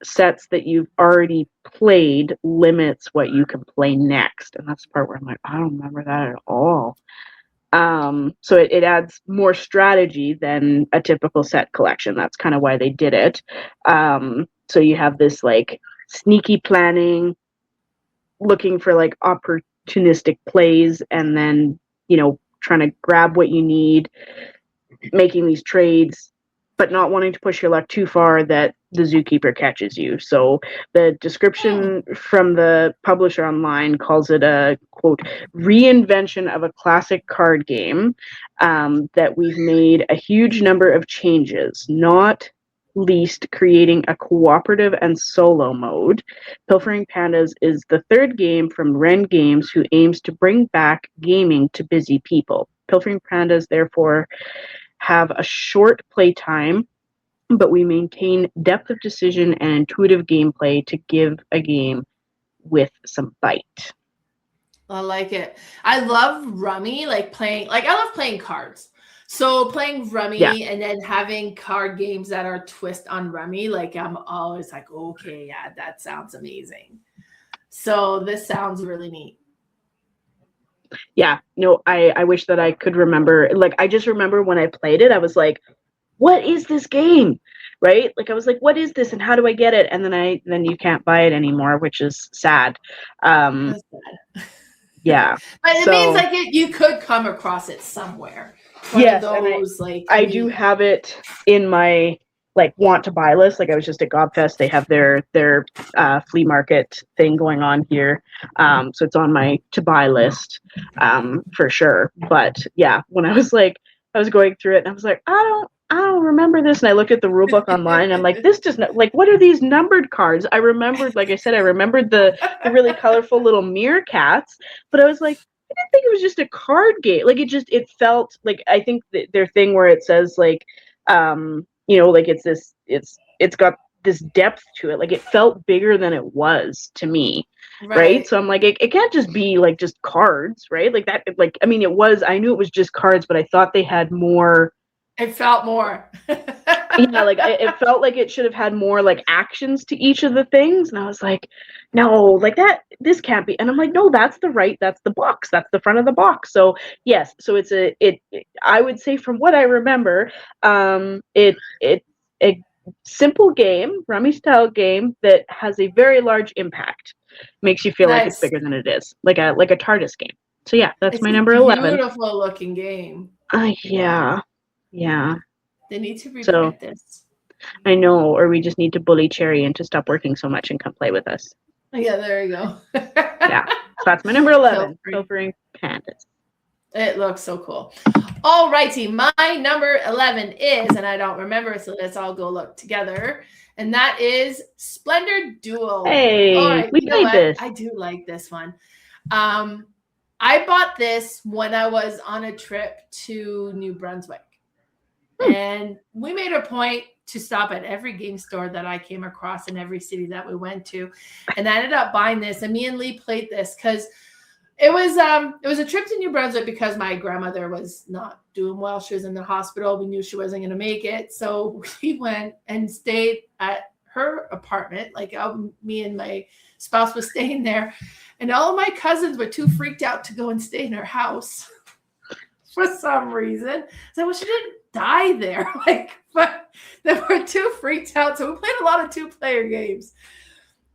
sets that you've already played limits what you can play next. And that's the part where I'm like, I don't remember that at all. So it adds more strategy than a typical set collection. That's kind of why they did it. So you have this like sneaky planning, looking for like opportunistic plays, and then, trying to grab what you need, making these trades, but not wanting to push your luck too far that the zookeeper catches you. So the description from the publisher online calls it a, quote, reinvention of a classic card game, that we've made a huge number of changes, not least creating a cooperative and solo mode. Pilfering Pandas is the third game from Ren Games, who aims to bring back gaming to busy people. Pilfering Pandas, therefore, have a short play time, but we maintain depth of decision and intuitive gameplay to give a game with some bite. I like it. I love Rummy, I love playing cards. So playing Rummy and then having card games that are twist on Rummy, I'm always like, okay, yeah, that sounds amazing. So this sounds really neat. Yeah, no, I wish that I could remember. I just remember when I played it, I was like, what is this game? Right? I was like, what is this and how do I get it? And then you can't buy it anymore, which is sad. That's sad. Yeah. But it means you could come across it somewhere. Yes, those, I do have it in my want to buy list. I was just at Gobfest. They have their flea market thing going on here, so it's on my to buy list for sure. But yeah, when I was going through it, and I was like, I don't remember this, and I looked at the rule book online, and I'm like, this does not, what are these numbered cards? I remembered, like I said, I remembered the really colorful little meerkats, but I was like, I didn't think it was just a card game. It felt like, I think their thing where it says it's got this depth to it. It felt bigger than it was to me. Right? So I'm like, it can't just be just cards, right? I mean, I knew it was just cards, but I thought they had more. It felt more. It felt like it should have had more actions to each of the things. And I was like, no, this can't be. And I'm like, no, that's the box. That's the front of the box. So yes. So I would say from what I remember, it's a simple game, rummy style game that has a very large impact. Makes you feel like it's bigger than it is. Like a TARDIS game. So yeah, that's my number 11. Beautiful looking game. Yeah. Yeah. They need to reprint this. I know, or we just need to bully Cherry into stop working so much and come play with us. Yeah, there you go. Yeah. So that's my number 11, Pilfering Pandas. It looks so cool. All righty. My number 11 is, and I don't remember, so let's all go look together. And that is Splendor Duel. Hey, right, we played this. I do like this one. I bought this when I was on a trip to New Brunswick. And we made a point to stop at every game store that I came across in every city that we went to. And I ended up buying this. And me and Lee played this because it was a trip to New Brunswick because my grandmother was not doing well. She was in the hospital. We knew she wasn't going to make it. So we went and stayed at her apartment. Me and my spouse was staying there. And all of my cousins were too freaked out to go and stay in her house for some reason. So, well, she didn't die there. But they were too freaked out. So we played a lot of 2-player games.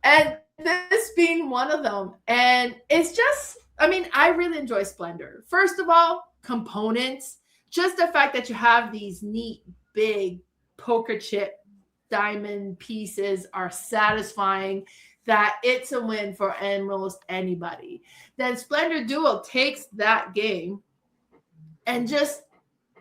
And this being one of them. And it's just, I really enjoy Splendor. First of all, components. Just the fact that you have these neat, big poker chip diamond pieces are satisfying, that it's a win for almost anybody. Then Splendor Duel takes that game and just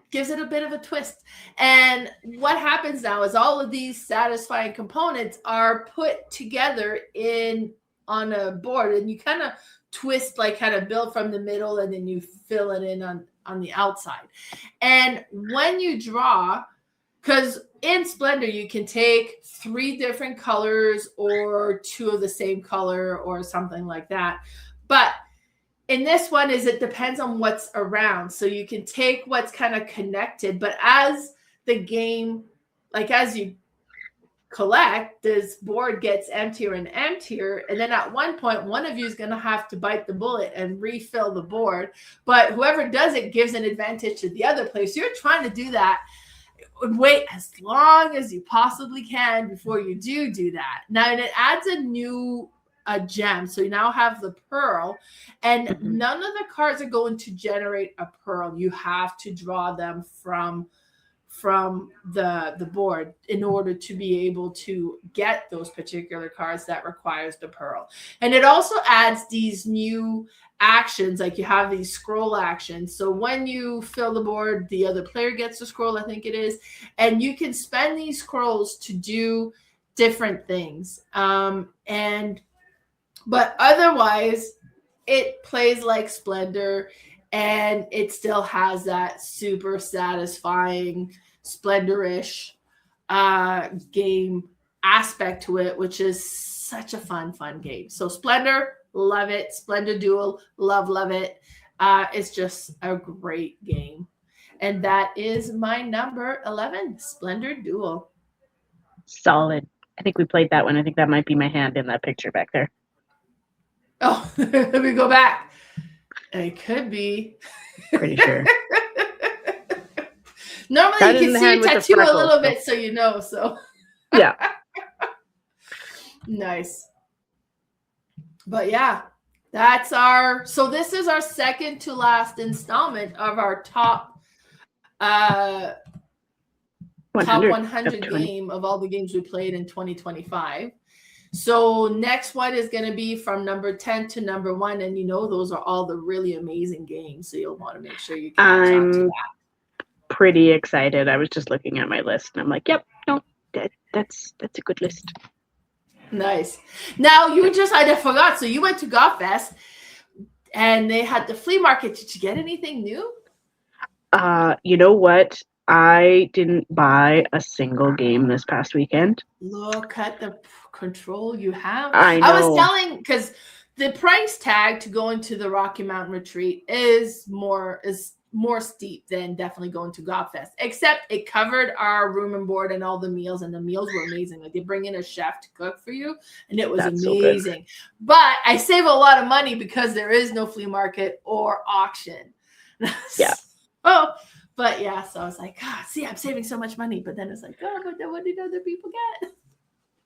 gives it a bit of a twist. And what happens now is all of these satisfying components are put together in on a board, and you kind of twist, like kind of build from the middle, and then you fill it in on the outside. And when you draw, because in Splendor you can take 3 different colors or 2 of the same color or something like that, but in this one it depends on what's around. So you can take what's kind of connected, but as the game, like as you collect, this board gets emptier and emptier, and then at one point one of you is going to have to bite the bullet and refill the board, but whoever does it gives an advantage to the other player. So you're trying to do that, wait as long as you possibly can before you do that. Now, and it adds a gem, so you now have the pearl, and none of the cards are going to generate a pearl. You have to draw them from the board in order to be able to get those particular cards that requires the pearl. And it also adds these new actions, like you have these scroll actions. So when you fill the board, the other player gets a scroll, I think it is, and you can spend these scrolls to do different things. But otherwise, it plays like Splendor, and it still has that super satisfying Splendor-ish game aspect to it, which is such a fun game. So Splendor, love it. Splendor Duel, love it. It's just a great game. And that is my number 11, Splendor Duel. Solid. I think we played that one. I think that might be my hand in that picture back there. Oh, let me go back. It could be. Pretty sure. Normally you can see your tattoo a little bit, so you know. So yeah. Nice. But yeah, so this is our second to last installment of our top 100 game of all the games we played in 2025. So next one is going to be from number 10 to number 1, and those are all the really amazing games, so you'll want to make sure you catch up to that. Pretty excited. I was just looking at my list and I'm like, yep, no, that's a good list. Nice. Now I forgot. So you went to Golf Fest and they had the flea market. Did you get anything new? You know what? I didn't buy a single game this past weekend. Look at the control you have. I know. I was telling, because the price tag to go into the Rocky Mountain Retreat is more steep than definitely going to Golf Fest, except it covered our room and board and all the meals, and the meals were amazing. Like, they bring in a chef to cook for you, and it was amazing. So but I save a lot of money because there is no flea market or auction. Yeah. But yeah, so I was like, see, I'm saving so much money. But then it's like, but then what did other people get?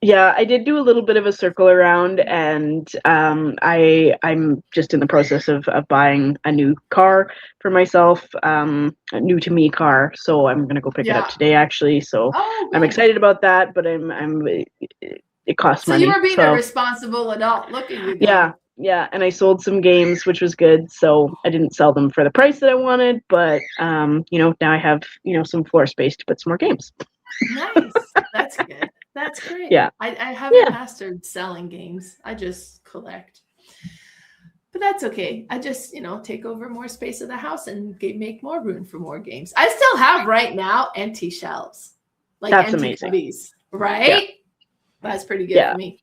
Yeah, I did do a little bit of a circle around, and I'm just in the process of buying a new car for myself, a new to me car. So I'm gonna go pick it up today, actually. So I'm excited about that, but it costs money. So you were being a responsible adult. Look at you. Yeah, and I sold some games, which was good. So I didn't sell them for the price that I wanted, but now I have some floor space to put some more games. Nice, that's good. That's great. Yeah. I haven't mastered selling games. I just collect. But that's okay. I just, take over more space of the house and make more room for more games. I still have right now empty shelves. Like that's empty amazing. cubbies, right? Yeah. That's pretty good for me.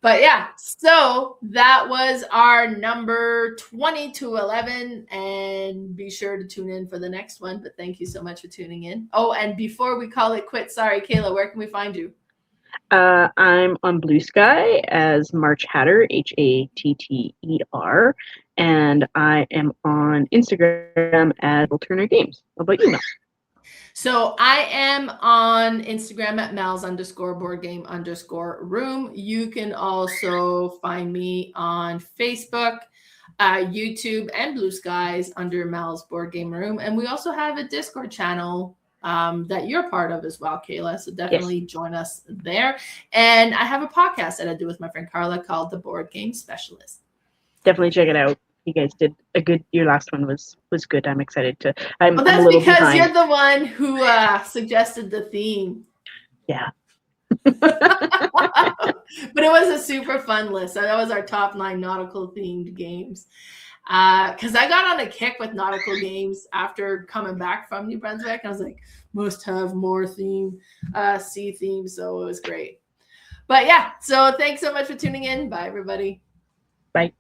But yeah, so that was our number 20 to 11, and be sure to tune in for the next one. But thank you so much for tuning in. Oh, and before we call it quits, sorry, Kayla, where can we find you? I'm on Bluesky as March Hatter, Hatter, and I am on Instagram as Turner Games. How about you, Mel? So I am on Instagram at mels_boardgame_room. You can also find me on Facebook, YouTube, and Blue Skies under Mel's Board Game Room. And we also have a Discord channel that you're part of as well, Kayla. So definitely join us there. And I have a podcast that I do with my friend Carla called The Board Game Specialist. Definitely check it out. You guys did a good. Your last one was good. I'm excited to. Well, that's because you're the one who suggested the theme. Yeah. But it was a super fun list. So that was our top 9 nautical themed games. Because I got on a kick with nautical games after coming back from New Brunswick. I was like, must have more theme, sea theme. So it was great. But yeah, so thanks so much for tuning in. Bye, everybody. Bye.